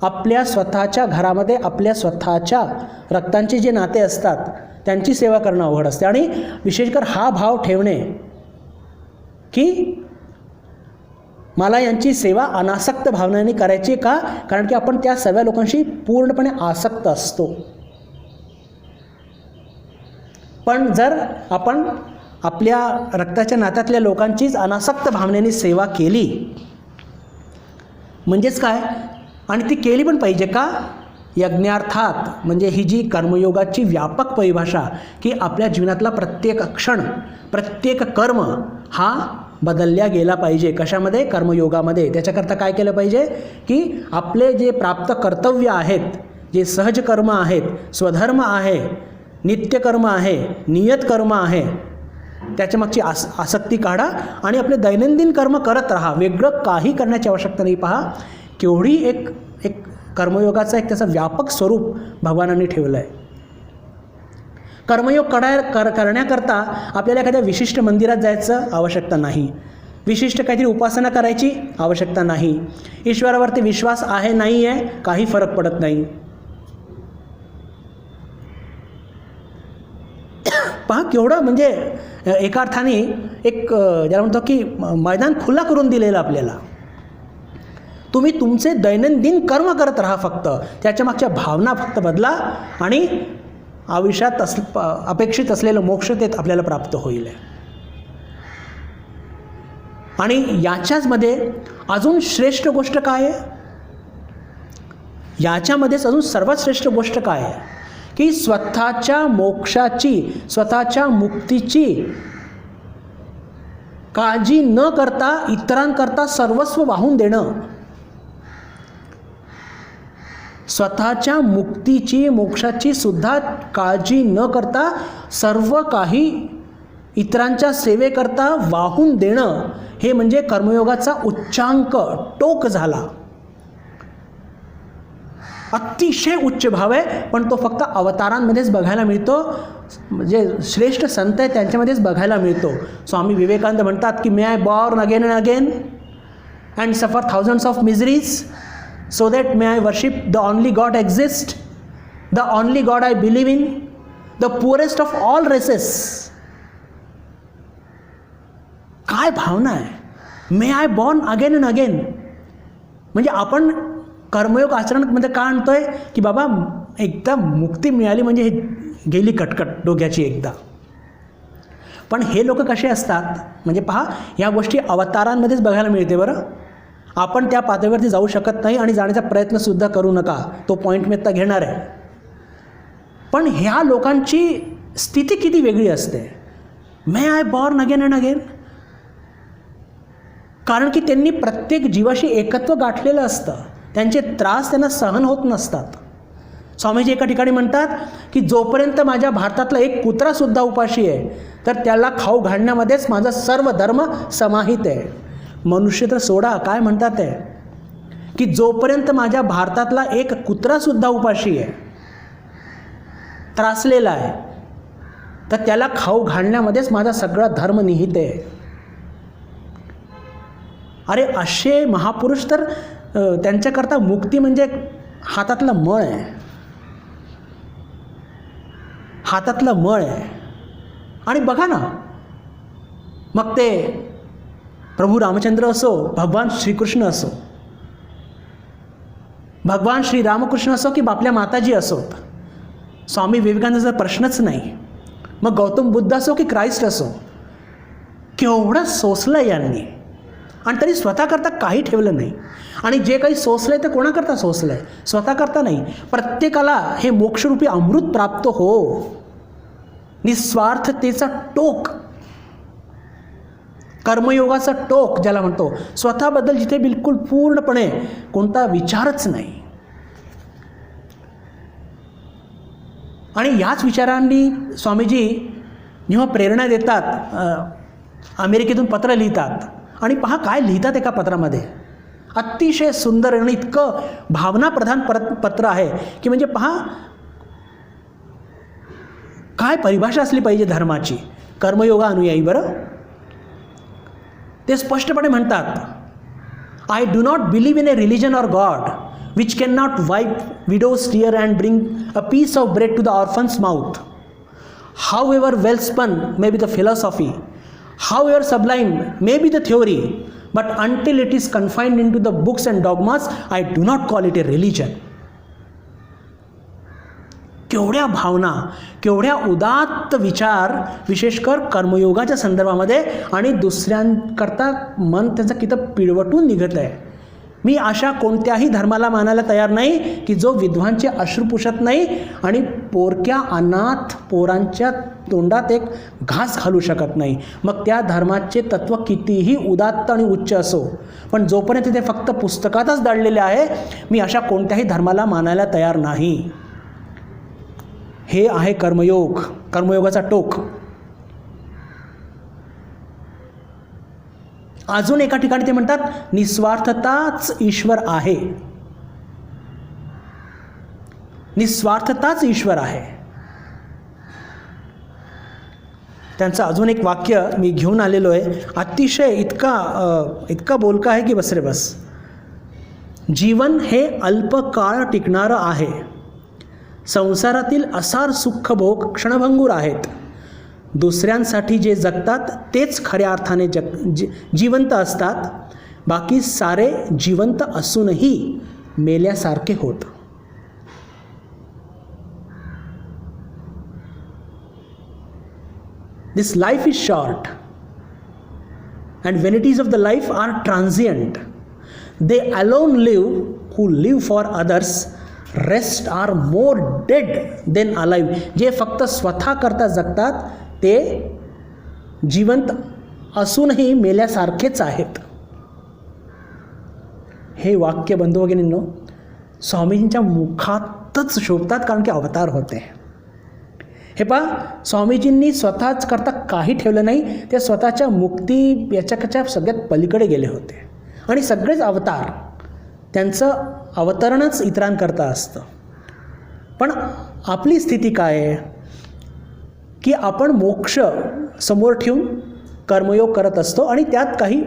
आपल्या स्वतःच्या घरामध्ये आपल्या स्वतःच्या रक्तांचे जे नाते असतात त्यांची सेवा करणं अवघड असते. आणि विशेषकर हा भाव ठेवणे की मला यांची सेवा अनासक्त भावनेने करायची. का? कारण की आपण त्या सर्व लोकांशी पूर्णपणे आसक्त असतो. पण जर आपण आपल्या रक्ताच्या नात्यातल्या लोकांचीच अनासक्त भावनेने सेवा केली, म्हणजेच काय, आणि ती केली पण पाहिजे. का? यज्ञार्थात, म्हणजे ही जी कर्मयोगाची व्यापक परिभाषा की आपल्या जीवनातला प्रत्येक क्षण, प्रत्येक कर्म हा बदलल्या गेला पाहिजे. कशामध्ये? कर्मयोगामध्ये. त्याच्याकरता काय केलं पाहिजे की आपले जे प्राप्त कर्तव्य आहेत, जे सहज कर्म आहेत, स्वधर्म आहे, नित्यकर्म आहे, नियत कर्म आहे, त्याच्यामागची आसक्ती काढा आणि आपले दैनंदिन कर्म करत राहा. वेगळं काही करण्याची आवश्यकता नाही. पहा केवढी एक कर्मयोगाचं एक त्याचं व्यापक स्वरूप भगवानांनी ठेवलं आहे. कर्मयोग करण्याकरता आपल्याला एखाद्या विशिष्ट मंदिरात जायचं आवश्यकता नाही, विशिष्ट काहीतरी उपासना करायची आवश्यकता नाही, ईश्वरावरती विश्वास आहे नाही आहे काही फरक पडत नाही. पहा केवढं म्हणजे एका अर्थाने एक ज्याला म्हणतो की मैदान खुला करून दिलेलं आपल्याला. तुम्ही तुमचे दैनंदिन कर्म करत राहा, फक्त त्याच्या मागच्या भावना फक्त बदला आणि आयुष्यात अपेक्षित असलेलं मोक्ष ते आपल्याला प्राप्त होईल. आणि याच्याचमध्ये अजून श्रेष्ठ गोष्ट काय आहे? याच्यामध्येच अजून सर्वात श्रेष्ठ गोष्ट काय आहे की स्वतःच्या मोक्षाची, स्वतःच्या मुक्तीची काळजी न करता इतरांकरता सर्वस्व वाहून देणं. स्वतःच्या मुक्तीची, मोक्षाची सुद्धा काळजी न करता सर्व काही इतरांच्या सेवेकरता वाहून देणं, हे म्हणजे कर्मयोगाचा उच्चांक, टोक झाला. अतिशय उच्च भाव आहे, पण तो फक्त अवतारांमध्येच बघायला मिळतो. म्हणजे श्रेष्ठ संत आहे त्यांच्यामध्येच बघायला मिळतो. स्वामी विवेकानंद म्हणतात की may I born again and again and suffer thousands of miseries so that may I worship the only God exist, the only God I believe in, the poorest of all races. काय भावना आहे? May I born again and again. म्हणजे आपण कर्मयोग आचरणामध्ये का आणतोय की बाबा एकदा मुक्ती मिळाली म्हणजे गेली कटकट डोक्याची एकदा. पण हे लोक कसे असतात म्हणजे पहा, ह्या गोष्टी अवतारांमध्येच बघायला मिळते बरं. आपण त्या पातळीवरती जाऊ शकत नाही आणि जाण्याचा प्रयत्नसुद्धा करू नका. तो पॉईंट मी आत्ता घेणार आहे. पण ह्या लोकांची स्थिती किती वेगळी असते. May I born again and again. कारण की त्यांनी प्रत्येक जीवाशी एकत्व गाठलेलं असतं. त्यांचे त्रास त्यांना सहन होत नसतात. स्वामीजी एका ठिकाणी म्हणतात की जोपर्यंत माझ्या भारतातला एक कुत्रासुद्धा उपाशी आहे तर त्याला खाऊ घालण्यामध्येच माझा सर्व धर्म समाहित आहे. मनुष्य तर सोडा, काय म्हणतात ते की जोपर्यंत माझ्या भारतातला एक कुत्रासुद्धा उपाशी आहे, त्रासलेला आहे, तर त्याला खाऊ घालण्यामध्येच माझा सगळा धर्म निहित आहे. अरे असे महापुरुष तर त्यांच्याकरता मुक्ती म्हणजे हातातला मळ आहे, हातातला मळ आहे. आणि बघा ना, मग ते प्रभू रामचंद्र असो, भगवान श्रीकृष्ण असो, भगवान श्री रामकृष्ण असो की आपल्या माताजी असोत, स्वामी विवेकानंदाचा प्रश्नच नाही. मग गौतम बुद्ध असो की क्राइस्ट असो, केवढं सोसलं यांनी आणि तरी स्वतःकरता काही ठेवलं नाही. आणि जे काही सोसलं आहे ते कोणाकरता सोसलं आहे? स्वतःकरता नाही. प्रत्येकाला हे मोक्षरूपी अमृत प्राप्त हो. निस्वार्थतेचा टोक, कर्मयोगाचा टोक ज्याला म्हणतो, स्वतःबद्दल जिथे बिलकुल पूर्णपणे कोणता विचारच नाही. आणि याच विचारांनी स्वामीजी जेव्हा प्रेरणा देतात, अमेरिकेतून पत्र लिहितात आणि पहा काय लिहितात एका पत्रामध्ये. अतिशय सुंदर आणि इतकं भावनाप्रधान पत्र आहे की म्हणजे पहा काय परिभाषा असली पाहिजे धर्माची. कर्मयोगा अनुयायी. बरं, ते स्पष्टपणे म्हणतात, I do not believe in A religion or God which cannot wipe widow's tear and bring a piece of bread to the orphan's mouth. However well spun may be the philosophy, however sublime may be the theory, but until it is confined into the books and dogmas, I do not call it a religion. केवढ्या भावना, केवढ्या उदात्त विचार, विशेषकर कर्मयोगाच्या संदर्भामध्ये. आणि दुसऱ्यांकरता मन त्यांचं किती पिळवटून निघत आहे. मी अशा कोणत्याही धर्माला मानायला तयार नाही की जो विद्वांचे अश्रू पुसत नाही आणि पोरक्या अनाथ पोरांच्या तोंडात एक घास घालू शकत नाही. मग त्या धर्माचे तत्त्व कितीही उदात्त आणि उच्च असो, पण जोपर्यंत ते फक्त पुस्तकातच दडलेले आहे, मी अशा कोणत्याही धर्माला मानायला तयार नाही. हे आहे कर्मयोग, कर्मयोगाचा टोक. अजून एका ठिकाणी ते म्हणतात, निस्वार्थताच ईश्वर आहे. निस्वार्थताच ईश्वर आहे. त्यांचं अजून एक वाक्य मी घेऊन आलेलो आहे. अतिशय इतका बोलका आहे की बस रे बस. जीवन हे अल्पकाळ टिकणारं आहे. संसारातील असार सुखभोग क्षणभंगूर आहेत. दुसऱ्यांसाठी जे जगतात तेच खऱ्या अर्थाने जिवंत असतात. बाकी सारे जिवंत असूनही मेल्यासारखे होत. This life is short and vanities of the life are transient. They alone live who live for others. Rest are more dead than alive. जे फक्त स्वतः करता जगतात ते जिवंत असूनही मेल्यासारखेच आहेत. हे वाक्य बंधू भगिनींनो स्वामीजींच्या मुखातच शोभतात, कारण की अवतार होते. हे पहा, स्वामीजींनी स्वतःच करता काही ठेवलं नाही. ते स्वतःच्या मुक्ती याच्याच्या सगळ्यात पलीकडे गेले होते. आणि सगळेच अवतार, त्यांचं अवतरणच इतरांकरता असतं. पण आपली स्थिती काय आहे की आपण मोक्ष समोर ठेवून कर्मयोग करत असतो आणि त्यात काही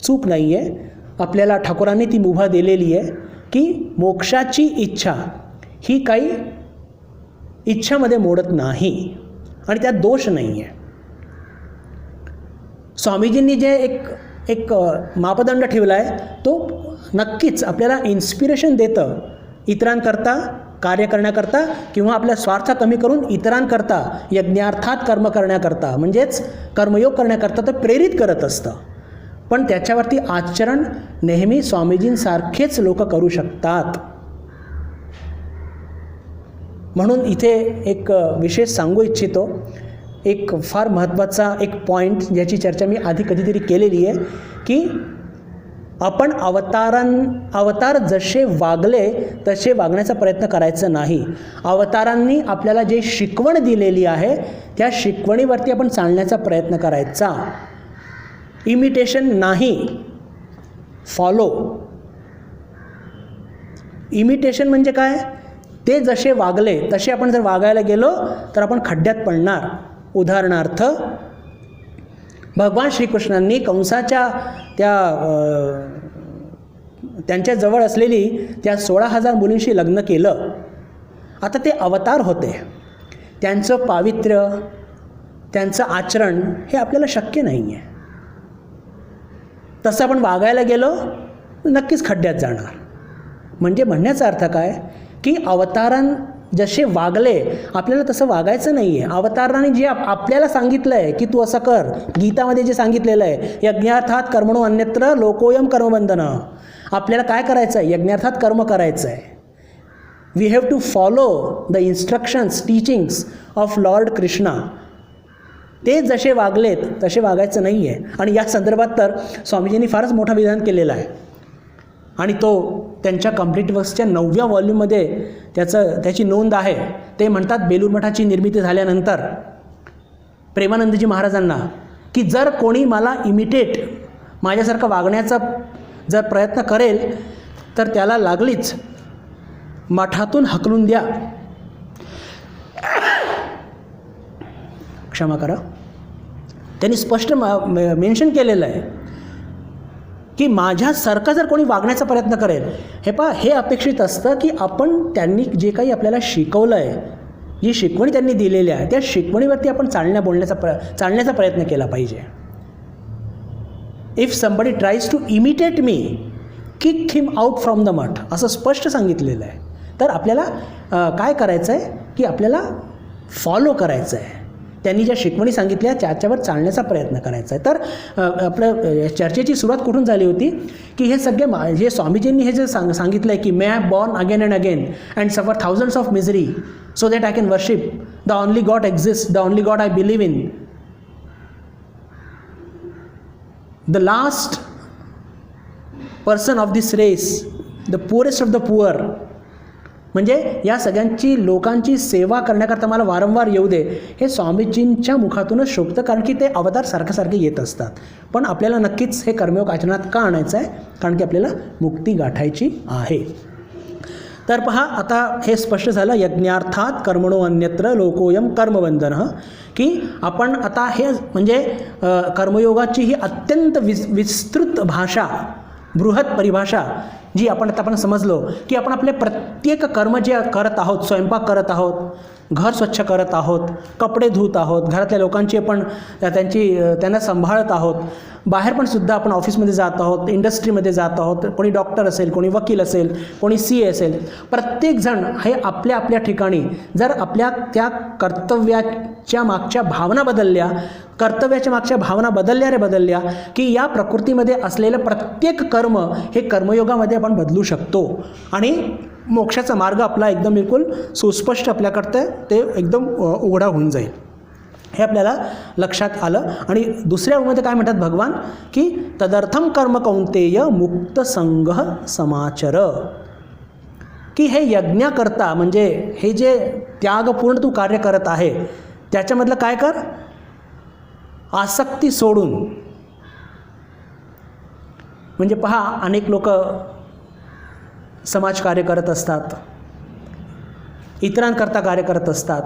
चूक नाही आहे. आपल्याला ठाकूरांनी ती मुभा दिलेली आहे की मोक्षाची इच्छा ही काही इच्छामध्ये मोडत नाही आणि त्यात दोष नाही आहे. स्वामीजींनी जे एक मापदंड ठेवला आहे तो नक्कीच आपल्याला इन्स्पिरेशन देतं इतरांकरता कार्य करण्याकरता किंवा आपल्या स्वार्थ कमी करून इतरांकरता यज्ञार्थात कर्म करण्याकरता म्हणजेच कर्मयोग करण्याकरता तर प्रेरित करत असतं. पण त्याच्यावरती आचरण नेहमी स्वामीजींसारखेच लोक करू शकतात. म्हणून इथे एक विशेष सांगू इच्छितो, एक फार महत्त्वाचा एक पॉईंट ज्याची चर्चा मी आधी कधीतरी केलेली आहे, की आपण अवतार जसे वागले तसे वागण्याचा प्रयत्न करायचा नाही. अवतारांनी आपल्याला जे शिकवण दिलेली आहे त्या शिकवणीवरती आपण चालण्याचा प्रयत्न करायचा. इमिटेशन नाही, फॉलो. इमिटेशन म्हणजे काय? ते जसे वागले तसे आपण जर वागायला गेलो तर आपण खड्ड्यात पडणार. उदाहरणार्थ, भगवान श्रीकृष्णांनी कंसाच्या त्यांच्या जवळ असलेली त्या 16,000 मुलींशी लग्न केलं. आता ते अवतार होते, त्यांचं पावित्र्य, त्यांचं आचरण हे आपल्याला शक्य नाही आहे. तसं आपण वागायला गेलो नक्कीच खड्ड्यात जाणार. म्हणजे म्हणण्याचा अर्थ काय, की अवतारां जसे वागले आपल्याला तसं वागायचं नाही आहे. अवतारांनी जे आपल्याला सांगितलं आहे की तू असं कर, गीतामध्ये जे सांगितलेलं आहे, यज्ञार्थात कर्मणो अन्यत्र लोकोयम कर्मबंधन, आपल्याला काय करायचं आहे? यज्ञार्थात कर्म करायचं आहे. We have to follow the instructions, teachings of lord Krishna. ते जसे वागलेत तसे वागायचं नाही आहे. आणि या संदर्भात तर स्वामीजींनी फारच मोठं विधान केलेलं आहे, आणि तो त्यांच्या कंप्लीट वर्क्सच्या 9व्या व्हॉल्यूममध्ये त्याची नोंद आहे. ते म्हणतात बेलूर मठाची निर्मिती झाल्यानंतर प्रेमानंदजी महाराजांना, की जर कोणी मला इमिटेट माझ्यासारखं वागण्याचा जर प्रयत्न करेल तर त्याला लागलीच मठातून हकलून द्या. क्षमा करा. त्यांनी स्पष्ट मेन्शन केलेलं आहे की माझ्यासारखं जर कोणी वागण्याचा प्रयत्न करेल, हे अपेक्षित असतं की आपण त्यांनी जे काही आपल्याला शिकवलं आहे, जी शिकवणी त्यांनी दिलेली आहे त्या शिकवणीवरती आपण चालण्याचा प्रयत्न केला पाहिजे. If somebody tries to imitate me, kick him out from the math, असं स्पष्ट सांगितलेलं आहे. तर आपल्याला काय करायचं आहे की आपल्याला फॉलो करायचं आहे. त्यांनी ज्या शिकवणी सांगितल्या त्याच्यावर चालण्याचा प्रयत्न करायचा आहे. तर आपलं चर्चेची सुरुवात कुठून झाली होती, की हे सगळे जे स्वामीजींनी हे जे सांगितलं आहे की may I born again and again and suffer thousands of misery so that I can worship the only God exist, the only God I believe in, the last person of this race, the poorest of the poor. म्हणजे या सगळ्यांची लोकांची सेवा करण्याकरता मला वारंवार येऊ दे, हे स्वामीजींच्या मुखातूनच शोभतं. कारण की ते अवतार सारखे येत असतात. पण आपल्याला नक्कीच हे कर्मयोग आचरणात का आणायचं आहे? कारण की आपल्याला मुक्ती गाठायची आहे. तर पहा, आता हे स्पष्ट झालं, यज्ञार्थात कर्मणो अन्यत्र लोकोयम कर्मबंधन, की आपण आता हे म्हणजे कर्मयोगाची ही अत्यंत विस्तृत भाषा, बृहत परिभाषा जी आपण समजलो, की आपण आपले प्रत्येक कर्म जे करत आहोत, स्वयंपाक करत आहोत, घर स्वच्छ करत आहोत, कपडे धुत आहोत, घरातल्या लोकांची आपण त्यांना सांभाळत आहोत, बाहेर पण सुद्धा आपण ऑफिसमध्ये जात आहोत, इंडस्ट्रीमध्ये जात आहोत, कोणी डॉक्टर असेल, कोणी वकील असेल, कोणी CA असेल, प्रत्येकजण हे आपल्या आपल्या ठिकाणी जर आपल्या त्या कर्तव्याच्या मागच्या भावना बदलल्या की या प्रकृतीमध्ये असलेलं प्रत्येक कर्म हे कर्मयोगामध्ये आपण बदलू शकतो आणि मोक्षाचा मार्ग आपला एकदम बिलकुल सुस्पष्ट आपल्याकडं ते एकदम उघडा होऊन जाईल. हे आपल्याला लक्षात आलं. आणि दुसऱ्या ओळीमध्ये काय म्हणतात भगवान, की तदर्थम कर्म कौंतेय मुक्त संग समाचर, की हे यज्ञकर्ता म्हणजे हे जे त्यागपूर्ण तू कार्य करत आहे त्याच्यामधलं काय कर, आसक्ती सोडून. म्हणजे पहा, अनेक लोक समाजकार्य करत असतात, इतरांकरता कार्य करत असतात,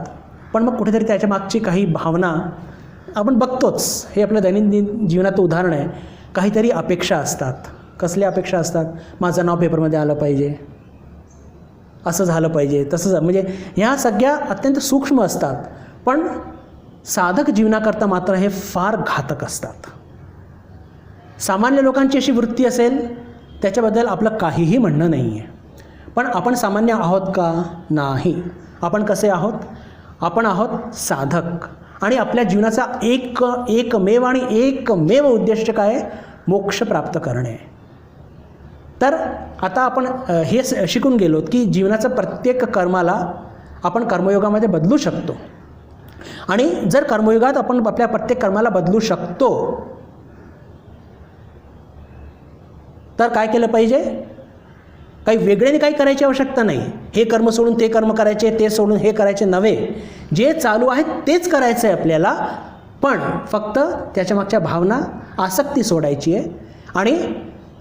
पण मग कुठेतरी त्याच्या मागची काही भावना आपण बघतोच. हे आपल्या दैनंदिन जीवनाचं उदाहरण आहे. काहीतरी अपेक्षा असतात. कसल्या अपेक्षा असतात? माझं नाव पेपरमध्ये आलं पाहिजे, असं झालं पाहिजे, तसं म्हणजे ह्या सगळ्या अत्यंत सूक्ष्म असतात, पण साधक जीवनाकरता मात्र हे फार घातक असतात. सामान्य लोकांची अशी वृत्ती असेल त्याच्याबद्दल आपलं काहीही म्हणणं नाही आहे, पण आपण सामान्य आहोत का? नाही. आपण कसे आहोत? आपण आहोत साधक. आणि आपल्या जीवनाचा एकमेव उद्देश काय आहे? मोक्ष प्राप्त करणे. तर आता आपण हे शिकून गेलो की जीवनाचं प्रत्येक कर्माला आपण कर्मयोगामध्ये बदलू शकतो. आणि जर कर्मयोगात आपण आपल्या प्रत्येक कर्माला बदलू शकतो तर काय केलं पाहिजे? काही वेगळ्याने काही करायची आवश्यकता नाही. हे कर्म सोडून ते कर्म करायचे, ते सोडून हे करायचे नव्हे. जे चालू आहे तेच करायचं आहे आपल्याला, पण फक्त त्याच्या मागच्या भावना, आसक्ती सोडायची आहे आणि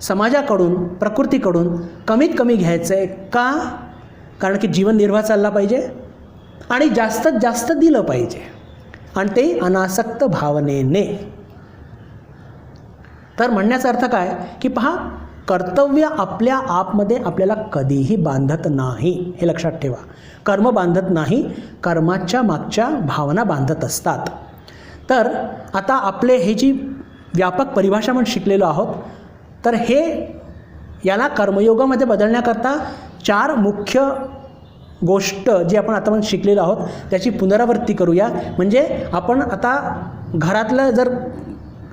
समाजाकडून, प्रकृतीकडून कमीत कमी घ्यायचं आहे. का? कारण की जीवन निर्वाह चालला पाहिजे आणि जास्तीत जास्त दिलं पाहिजे, आणि ते अनासक्त भावनेने. तर म्हणण्याचा अर्थ काय की पहा, कर्तव्य आपल्या आपमध्ये आपल्याला कधीही बांधत नाही, हे लक्षात ठेवा. कर्म बांधत नाही, कर्माच्या मागच्या भावना बांधत असतात. तर आता आपले हे जी व्यापक परिभाषा आपण शिकलेलो आहोत, तर हे याला कर्मयोगामध्ये बदलण्याकरता 4 मुख्य गोष्ट जी आपण आता शिकलेलो आहोत त्याची पुनरावृत्ती करूया. म्हणजे आपण आता घरातलं जर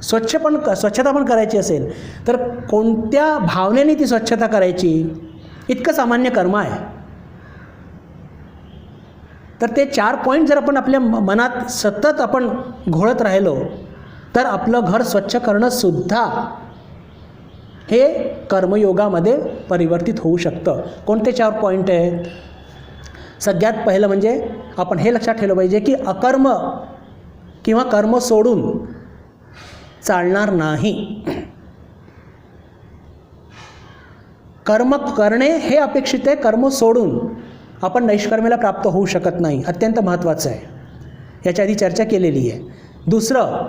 स्वच्छता पण करायची असेल तर कोणत्या भावनेने ती स्वच्छता करायची, इतकं सामान्य कर्म आहे. तर ते 4 पॉईंट जर आपण आपल्या मनात सतत आपण घोळत राहिलो तर आपलं घर स्वच्छ करणं सुद्धा हे कर्मयोगामध्ये परिवर्तित होऊ शकतं. कोणते 4 पॉईंट आहे? सगळ्यात पहिलं म्हणजे आपण हे लक्षात ठेवलं पाहिजे की अकर्म किंवा कर्म सोडून चालणार नाही. कर्म करणे हे अपेक्षित आहे, कर्म सोडून आपण नैष्कर्म्याला प्राप्त होऊ शकत नाही. अत्यंत महत्त्वाचं आहे, याच्या आधी चर्चा केलेली आहे. दुसरं,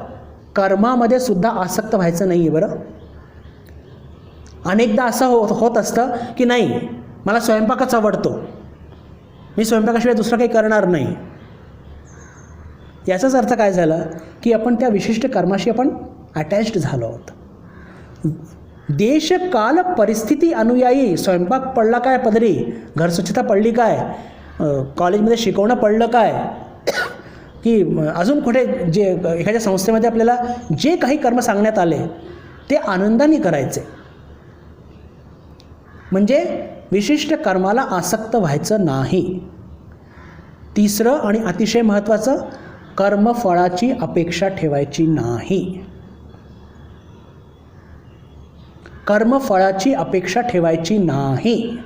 कर्मामध्ये सुद्धा आसक्त व्हायचं नाही आहे. बरं, अनेकदा असं होत असतं की नाही, मला स्वयंपाकच आवडतो, मी स्वयंपाकाशिवाय दुसरं काही करणार नाही. याचाच अर्थ काय झाला की आपण त्या विशिष्ट कर्माशी आपण अटॅच्ड झालो आहोत. देश काल परिस्थिती अनुयायी स्वयंपाक पडला काय पदरी, घर स्वच्छता पडली काय, कॉलेजमध्ये शिकवणं पडलं काय, की अजून कुठे जे एखाद्या संस्थेमध्ये आपल्याला जे काही कर्म सांगण्यात आले ते आनंदाने करायचे. म्हणजे विशिष्ट कर्माला आसक्त व्हायचं नाही. तिसरं आणि अतिशय महत्त्वाचं, कर्मफळाची अपेक्षा ठेवायची नाही. कर्मफळाची अपेक्षा ठेवायची नाही.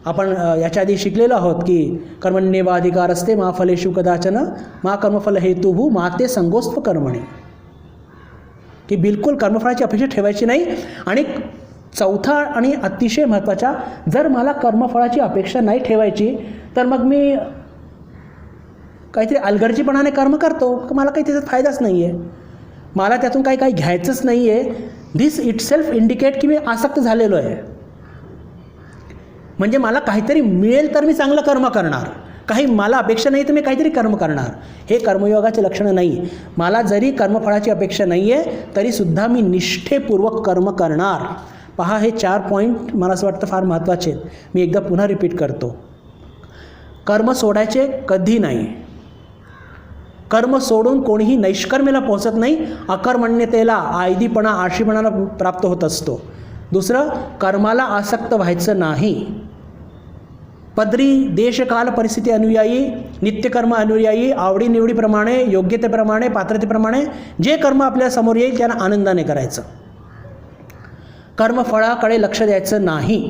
आपण याच्या आधी शिकलेलो आहोत की कर्मण्येवाधिकार असते मा फलेषु कदाचन मा कर्मफल हेतुभू मा ते संगोस्त्व कर्मणी, की बिलकुल कर्मफळाची अपेक्षा ठेवायची नाही. आणि चौथा आणि अतिशय महत्त्वाचा, जर मला कर्मफळाची अपेक्षा नाही ठेवायची तर मग मी काहीतरी अलगर्जीपणाने कर्म करतो, मला काही त्याच्यात फायदाच नाही आहे, मला त्यातून काही घ्यायचंच नाही आहे. धिस इट सेल्फ इंडिकेट की मी आसक्त झालेलो आहे. म्हणजे मला काहीतरी मिळेल तर मी चांगलं कर्म करणार, काही मला अपेक्षा नाही तर मी काहीतरी कर्म करणार. हे कर्मयोगाचे लक्षणं नाही. मला जरी कर्मफळाची अपेक्षा नाही आहे तरीसुद्धा मी निष्ठेपूर्वक कर्म करणार. पहा, हे 4 पॉईंट मला असं वाटतं फार महत्त्वाचे आहेत. मी एकदा पुन्हा रिपीट करतो. कर्म सोडायचे कधी नाही. कर्म सोडून कोणीही नैष्कर्म्याला पोहोचत नाही, अकर्मण्यतेला, आयदीपणा, आळशीपणाला प्राप्त होत असतो. दुसरं, कर्माला आसक्त व्हायचं नाही. पदरी देशकाल परिस्थिती अनुयायी, नित्यकर्म अनुयायी, आवडीनिवडीप्रमाणे, योग्यतेप्रमाणे, पात्रतेप्रमाणे जे कर्म आपल्या समोर येईल त्यांना आनंदाने करायचं. कर्मफळाकडे लक्ष द्यायचं नाही.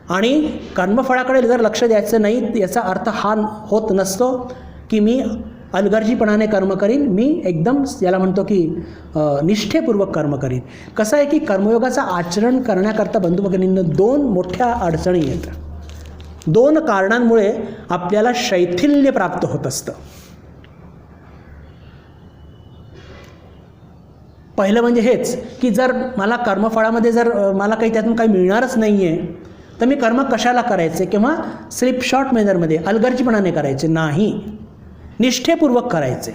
आणि कर्मफळाकडे जर लक्ष द्यायचं नाही याचा अर्थ हा होत नसतो की मी अलगर्जीपणाने कर्म करीन, मी एकदम याला म्हणतो की निष्ठेपूर्वक कर्म करीन. कसं आहे की कर्मयोगाचं आचरण करण्याकरता बंधू भगिनींना 2 मोठ्या अडचणी येतात. 2 कारणांमुळे आपल्याला शैथिल्य प्राप्त होत असतं. पहिलं म्हणजे हेच की जर मला कर्मफळामध्ये जर मला काही त्यातून काही मिळणारच नाही आहे तर मी कर्म कशाला करायचे, किंवा स्लिप शॉर्ट मेनरमध्ये अलगर्जीपणाने करायचे नाही, निष्ठेपूर्वक करायचे.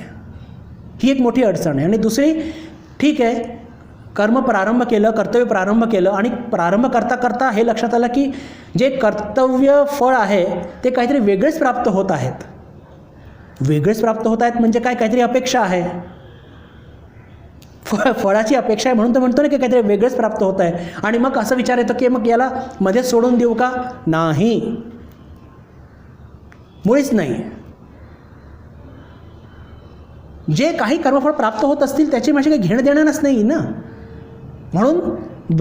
ही एक मोठी अडचण आहे. आणि दुसरी, ठीक आहे, कर्म प्रारंभ केलं, कर्तव्य प्रारंभ केलं आणि प्रारंभ करता करता हे लक्षात आलं की जे कर्तव्य फळ आहे ते काहीतरी वेगळेच प्राप्त होत आहेत. वेगळेच प्राप्त होत आहेत म्हणजे काय, काहीतरी अपेक्षा आहे. फळाची अपेक्षा आहे म्हणून तर म्हणतो ना की काहीतरी वेगळंच प्राप्त होत आहे. आणि मग असं विचार येतो की मग याला मध्येच सोडून देऊ का? नाही, मुळीच नाही. जे काही कर्मफळ प्राप्त होत असतील त्याची माझी काही घेणं देणंच नाही ना. म्हणून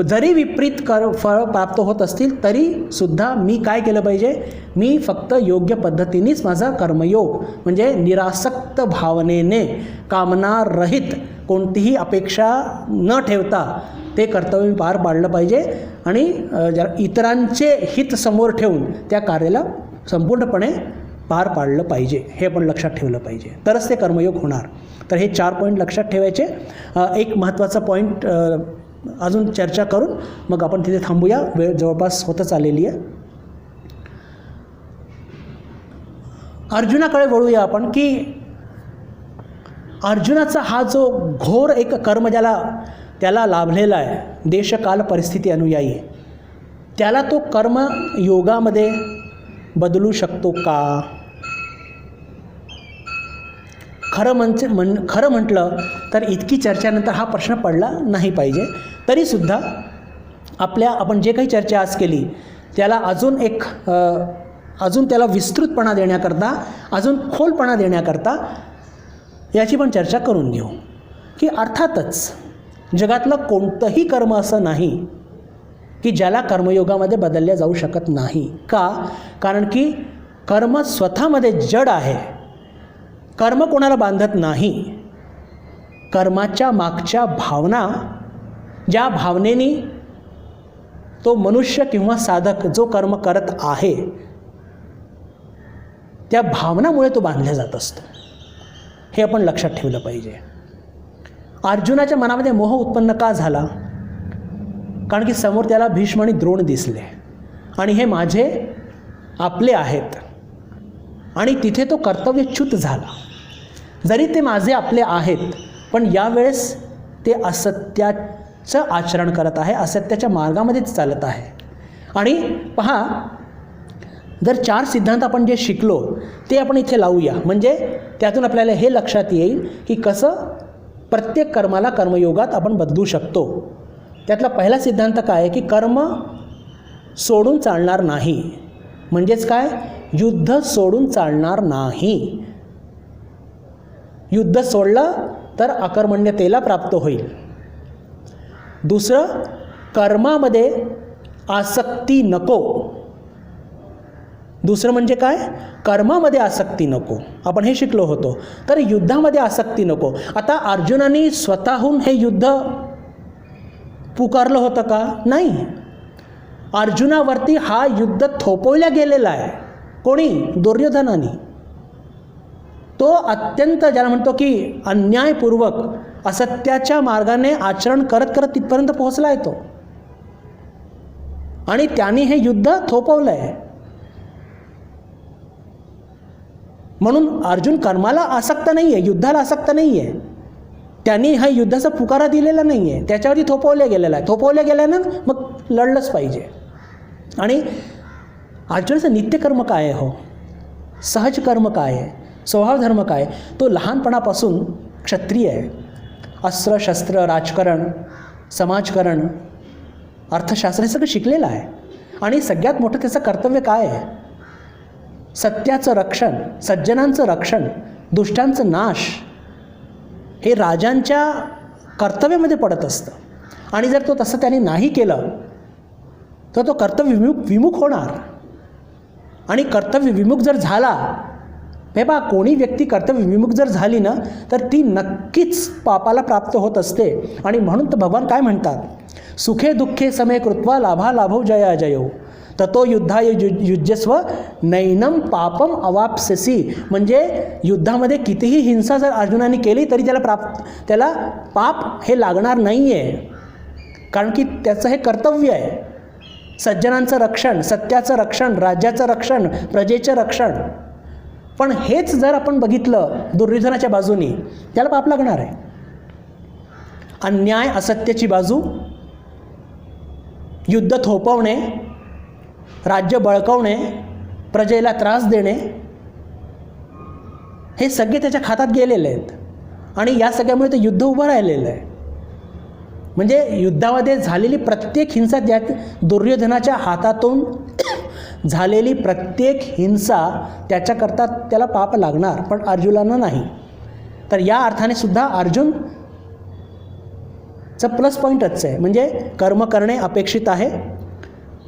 जरी विपरीत फळ प्राप्त होत असतील तरी सुद्धा मी काय केलं पाहिजे? मी फक्त योग्य पद्धतीनेच माझा कर्मयोग म्हणजे निरासक्त भावनेने, कामनारहित, कोणतीही अपेक्षा न ठेवता ते कर्तव्य मी पार पाडलं पाहिजे. आणि इतरांचे हित समोर ठेवून त्या कार्याला संपूर्णपणे पार पाडलं पाहिजे. हे पण लक्षात ठेवलं पाहिजे, तरच ते कर्मयोग होणार. तर हे 4 पॉईंट लक्षात ठेवायचे. एक महत्त्वाचा पॉईंट अजून चर्चा करून मग आपण तिथे थांबूया, वेळ जवळपास होतच आलेली आहे. अर्जुनाकडे वळूया आपण की अर्जुनाचा हा जो घोर एक कर्म त्याला लाभलेला आहे, देशकाल परिस्थिती अनुयायी, त्याला तो कर्म योगामध्ये बदलू शकतो का? खरं म्हटलं तर इतकी चर्चेनंतर हा प्रश्न पडला नाही पाहिजे. तरीसुद्धा आपण जे काही चर्चा आज केली त्याला अजून त्याला विस्तृतपणा देण्याकरता, अजून खोलपणा देण्याकरता याची पण चर्चा करून घेऊ की अर्थातच जगातलं कोणतंही कर्म असं नाही की ज्याला कर्मयोगामध्ये बदलल्या जाऊ शकत नाही. का? कारण की कर्म स्वतःमध्ये जड आहे. कर्म कोणाला बांधत नाही. कर्माच्या मागच्या भावना, ज्या भावनेनी तो मनुष्य किंवा साधक जो कर्म करत आहे त्या भावनामुळे तो बांधला जात असतो. हे आपण लक्षात ठेवलं पाहिजे. अर्जुनाच्या मनामध्ये मोह उत्पन्न का झाला? कारण की समोर त्याला भीष्म आणि द्रोण दिसले आणि हे माझे आपले आहेत आणि तिथे तो कर्तव्यच्युत झाला. जरी ते माझे आपले आहेत पण यावेळेस ते असत्याचं आचरण करत आहे, असत्याच्या मार्गामध्येच चालत आहे. आणि पहा, जर 4 सिद्धांत आपण जे शिकलो ते आपण इथे लावूया, म्हणजे त्यातून आपल्याला हे लक्षात येईल की कसं प्रत्येक कर्माला कर्मयोगात आपण बदलू शकतो. त्यातला पहिला सिद्धांत काय आहे की कर्म सोडून चालणार नाही. म्हणजेच काय? युद्ध सोडून चालणार नाही. युद्ध सोडलं तर अकर्मण्यतेला प्राप्त होईल. दुसरं, कर्मामध्ये आसक्ती नको. दुसरं म्हणजे काय? कर्मामध्ये आसक्ती नको. आपण हे शिकलो होतो. तर युद्धामध्ये आसक्ती नको. आता अर्जुनाने स्वतःहून हे युद्ध पुकारलं होतं का? नाही. अर्जुनावरती हा युद्ध थोपवल्या गेलेला आहे. कोणी? दुर्योधनाने. तो अत्यंत ज्याला म्हणतो की अन्यायपूर्वक असत्याच्या मार्गाने आचरण करत करत तिथपर्यंत पोहोचला आहे तो, आणि त्यांनी हे युद्ध थोपवलं आहे. म्हणून अर्जुन कर्माला आसक्त नाही आहे, युद्धाला आसक्त नाही आहे. त्यांनी हा युद्धाचा पुकारा दिलेला नाही आहे, त्याच्यावरती थोपवल्या गेलेला आहे. थोपवल्या गेल्यानं मग लढलंच पाहिजे. आणि अर्जुनाचं नित्यकर्म काय आहे? हो, सहज कर्म काय आहे? स्वभावधर्म काय? तो लहानपणापासून क्षत्रिय आहे. अस्त्र शस्त्र, राजकारण, समाजकारण, अर्थशास्त्र हे सगळं शिकलेलं आहे. आणि सगळ्यात मोठं त्याचं कर्तव्य काय आहे? सत्याचं रक्षण, सज्जनांचं रक्षण, दुष्टांचं नाश हे राजांच्या कर्तव्यामध्ये पडत असतं. आणि जर तो तसं त्याने नाही केलं तर तो कर्तव्य विमुख होणार. आणि कर्तव्य विमुख जर झाला, हे बा, कोणी व्यक्ती कर्तव्य विमुख जर झाली ना तर ती नक्कीच पापाला प्राप्त होत असते. आणि म्हणून तर भगवान काय म्हणतात? सुखे दुःखे समे कृत्वा लाभा लाभो जया जयो ततो युद्धाय युज्यस्व नैनम पापम अवाप्स्यसि. म्हणजे युद्धामध्ये कितीही हिंसा जर अर्जुनाने केली तरी त्याला पाप हे लागणार नाही आहे. कारण की त्याचं हे कर्तव्य आहे. सज्जनांचं रक्षण, सत्याचं रक्षण, राज्याचं रक्षण, प्रजेचं रक्षण. पण हेच जर आपण बघितलं दुर्योधनाच्या बाजूने, त्याला पाप लागणार आहे. अन्याय असत्याची बाजू, युद्ध थोपवणे, राज्य बळकवणे, प्रजेला त्रास देणे, हे सगळे त्याच्या खात्यात गेलेले आहेत. आणि या सगळ्यामुळे ते युद्ध उभं राहिलेलं आहे. म्हणजे युद्धामध्ये झालेली प्रत्येक हिंसा, त्यात दुर्योधनाच्या हातातून झालेली प्रत्येक हिंसा त्याच्याकरता त्याला पाप लागणार, पण अर्जुनाला नाही. तर या अर्थाने सुद्धा अर्जुनचं प्लस पॉईंटच आहे. म्हणजे कर्म करणे अपेक्षित आहे,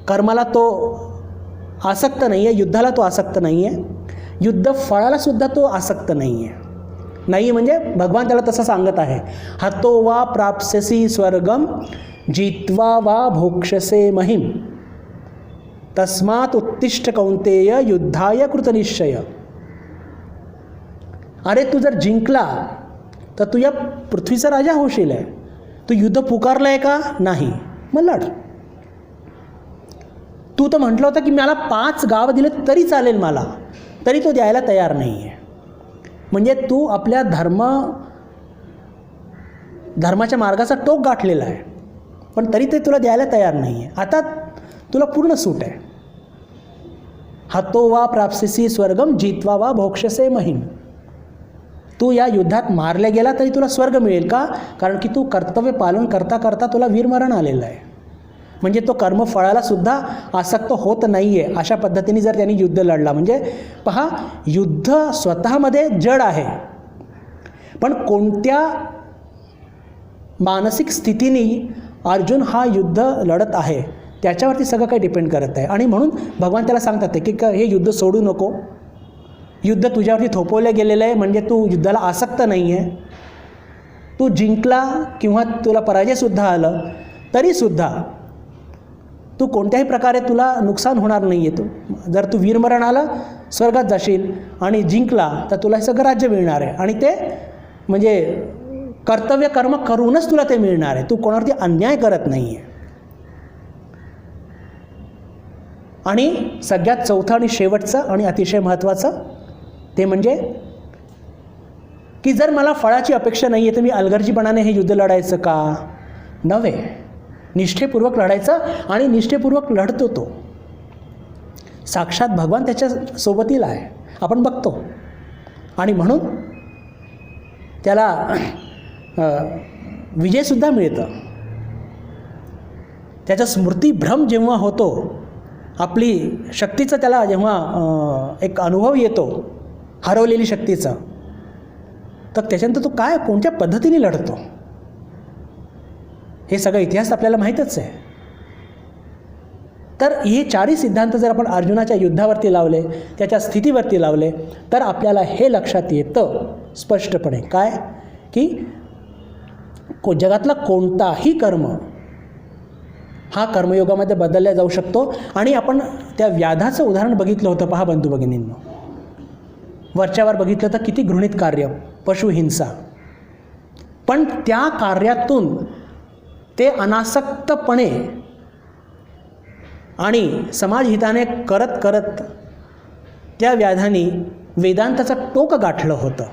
कर्माला तो आसक्त नाही आहे, युद्धाला तो आसक्त नाही आहे, युद्ध फळालासुद्धा तो आसक्त नाही आहे. नाही म्हणजे भगवान त्याला तसं सांगत आहे, हतो वा प्राप्स्यसि स्वर्गम जित्वा वा भोक्ष्यसे महिम तस्मात् उत्तिष्ठ कौंतेय युद्धाय कृतनिश्चय. अरे तू जर जिंकला तर तू या पृथ्वीचा राजा होशील आहे. तू युद्ध पुकारलं आहे का? नाही, मग लढ. तू तर म्हटलं होतं की मला 5 गावं दिले तरी चालेल मला, तरी तो द्यायला तयार नाही आहे. म्हणजे तू आपल्या धर्माच्या मार्गाचा टोक गाठलेला आहे, पण तरी ते तुला द्यायला तयार नाही आहे. आता तुला पूर्ण सूट आहे. हतो वा प्राप्स्यसि स्वर्गम जित्वा वा भोक्ष्यसे महिम. तू या युद्धात मारल्या गेला तरी तुला स्वर्ग मिळेल का? कारण की तू कर्तव्य पालन करता करता तुला वीरमरण आलेलं आहे. म्हणजे तो कर्मफळाला सुद्धा आसक्त होत नाही आहे. अशा पद्धतीने जर त्यांनी युद्ध लढला, म्हणजे पहा, युद्ध स्वतःमध्ये जड आहे, पण कोणत्या मानसिक स्थितीने अर्जुन हा युद्ध लढत आहे त्याच्यावरती सगळं काही डिपेंड करत आहे. आणि म्हणून भगवान त्याला सांगतात की हे युद्ध सोडू नको. युद्ध तुझ्यावरती थोपवलं गेलेलं आहे, म्हणजे तू युद्धाला आसक्त नाही आहे. तू जिंकला किंवा तुला पराजयसुद्धा आलं तरीसुद्धा तू कोणत्याही प्रकारे तुला नुकसान होणार नाही आहे. जर तू वीरमरण आलं स्वर्गात जाशील, आणि जिंकला तर तुला हे सगळं राज्य मिळणार आहे, आणि ते म्हणजे कर्तव्य कर्म करूनच तुला ते मिळणार आहे. तू कोणावरती अन्याय करत नाही आहे. आणि सगळ्यात चौथं आणि शेवटचं आणि अतिशय महत्त्वाचं ते म्हणजे की जर मला फळाची अपेक्षा नाही आहे तर मी अलगर्जीपणाने हे युद्ध लढायचं का? नव्हे, निष्ठेपूर्वक लढायचं. आणि निष्ठेपूर्वक लढतो तो. साक्षात भगवान त्याच्या सोबतीला आहे, आपण बघतो. आणि म्हणून त्याला विजयसुद्धा मिळतं. त्याचा स्मृतिभ्रम जेव्हा होतो, आपली शक्तीचा त्याला जेव्हा एक अनुभव येतो हरवलेली शक्तीचा, तर त्याच्यानंतर तो काय कोणत्या पद्धतीने लढतो हे सगळं इतिहास आपल्याला माहीतच आहे. तर हे 4ही सिद्धांत जर आपण अर्जुनाच्या युद्धावरती लावले, त्याच्या स्थितीवरती लावले, तर आपल्याला हे लक्षात येतं स्पष्टपणे काय की जगातला कोणताही कर्म हा कर्मयोगामध्ये बदलला जाऊ शकतो. आणि आपण त्या व्याधाचं उदाहरण बघितलं होतं. पहा बंधू भगिनींनो, वरच्यावर बघितलं तर किती घृणित कार्य, पशुहिंसा, पण त्या कार्यातून ते अनासक्तपणे आणि समाजहिताने करत करत त्या व्याधाने वेदांताचं टोक गाठलं होतं.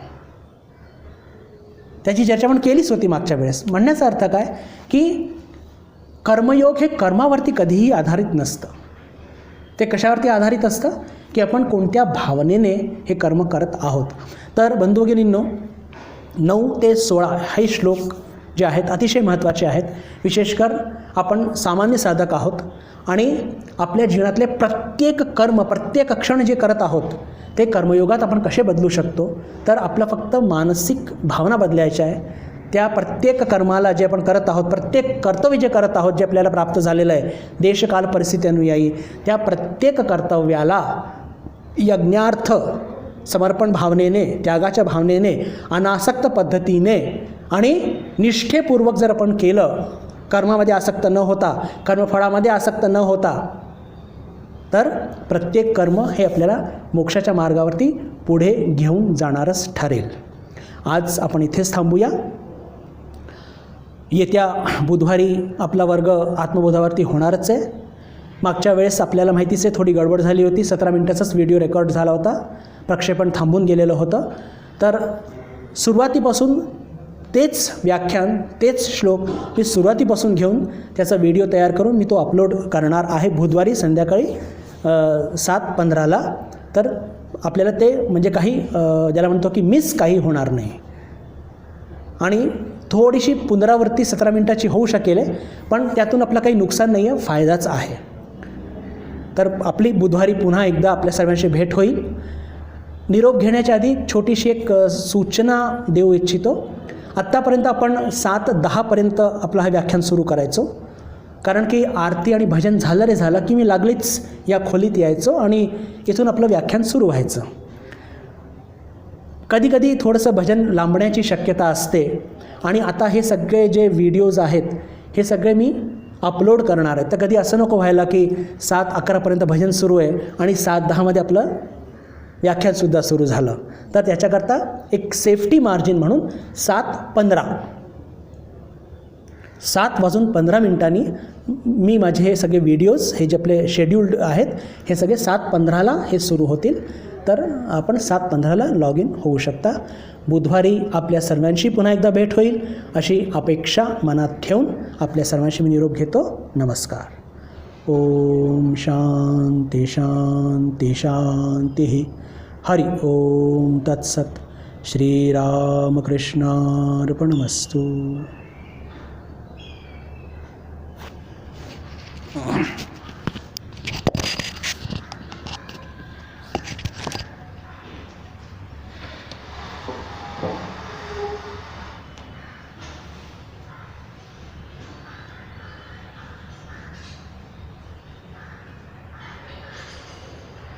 त्याची चर्चा आपण केलीच होती मागच्या वेळेस. म्हणण्याचा अर्थ काय की कर्मयोग हे कर्मावरती कधीही आधारित नसतं. ते कशावरती आधारित असतं की आपण कोणत्या भावनेने हे कर्म करत आहोत. तर बंधू भगिनींनो, 9 ते 16 हे श्लोक जे आहेत अतिशय महत्त्वाचे आहेत. विशेषकर आपण सामान्य साधक आहोत आणि आपल्या जीवनातले प्रत्येक कर्म, प्रत्येक क्षण जे करत आहोत ते कर्मयोगात आपण कसे बदलू शकतो. तर आपलं फक्त मानसिक भावना बदलायच्या आहे. त्या प्रत्येक कर्माला जे आपण करत आहोत, प्रत्येक कर्तव्य जे करत आहोत, जे आपल्याला प्राप्त झालेलं आहे देशकाल परिस्थिती अनुयायी, त्या प्रत्येक कर्तव्याला यज्ञार्थ समर्पण भावनेने, त्यागाच्या भावनेने, अनासक्त पद्धतीने आणि निष्ठेपूर्वक जर आपण केलं, कर्मामध्ये आसक्त न होता, कर्मफळामध्ये आसक्त न होता, तर प्रत्येक कर्म हे आपल्याला मोक्षाच्या मार्गावरती पुढे घेऊन जाणारच ठरेल. आज आपण इथेच थांबूया. येत्या बुधवारी आपला वर्ग आत्मबोधावरती होणारच आहे. मागच्या वेळेस आपल्याला माहितीच आहे थोडी गडबड झाली होती. 17 मिनिटाचाच व्हिडिओ रेकॉर्ड झाला होता, प्रक्षेपण थांबून गेलेलं होतं. तर सुरुवातीपासून तेच व्याख्यान, तेच श्लोक मी सुरुवातीपासून घेऊन त्याचा व्हिडिओ तयार करून मी तो अपलोड करणार आहे बुधवारी संध्याकाळी 7:15ला. तर आपल्याला ते म्हणजे काही ज्याला म्हणतो की मिस काही होणार नाही. आणि थोडीशी पुनरावृत्ती 17 मिनिटाची होऊ शकेल, पण त्यातून आपलं काही नुकसान नाही आहे, फायदाच आहे. तर आपली बुधवारी पुन्हा एकदा आपल्या सर्वांशी भेट होईल. निरोप घेण्याच्या आधी छोटीशी एक सूचना देऊ इच्छितो. आत्तापर्यंत आपण 7:10पर्यंत आपलं हा व्याख्यान सुरू करायचो, कारण की आरती आणि भजन झालं रे झालं की मी लागलीच या खोलीत यायचो आणि इथून आपलं व्याख्यान सुरू व्हायचं. कधी कधी थोडंसं भजन लांबण्याची शक्यता असते आणि आता हे सगळे जे व्हिडिओज आहेत हे सगळे मी अपलोड करणार आहे. तर कधी असं नको व्हायला की 7:11पर्यंत भजन सुरू आहे आणि 7:10मध्ये आपलं व्याख्यानसुद्धा सुरू झालं. तर त्याच्याकरता एक सेफ्टी मार्जिन म्हणून 7:15 मी माझे हे सगळे व्हिडिओज हे जे आपले शेड्यूल्ड आहेत हे सगळे 7:15ला हे सुरू होतील. तर आपण 7:15ला लॉग इन होऊ शकता. बुधवारी आपल्या सर्वांशी पुन्हा एकदा भेट होईल अशी अपेक्षा मनात ठेवून आपल्या सर्वांशी मी निरोप घेतो. नमस्कार. ओम शांती शांती शांती. हरि ओम तत्सत. श्रीरामकृष्णार्पणमस्तु.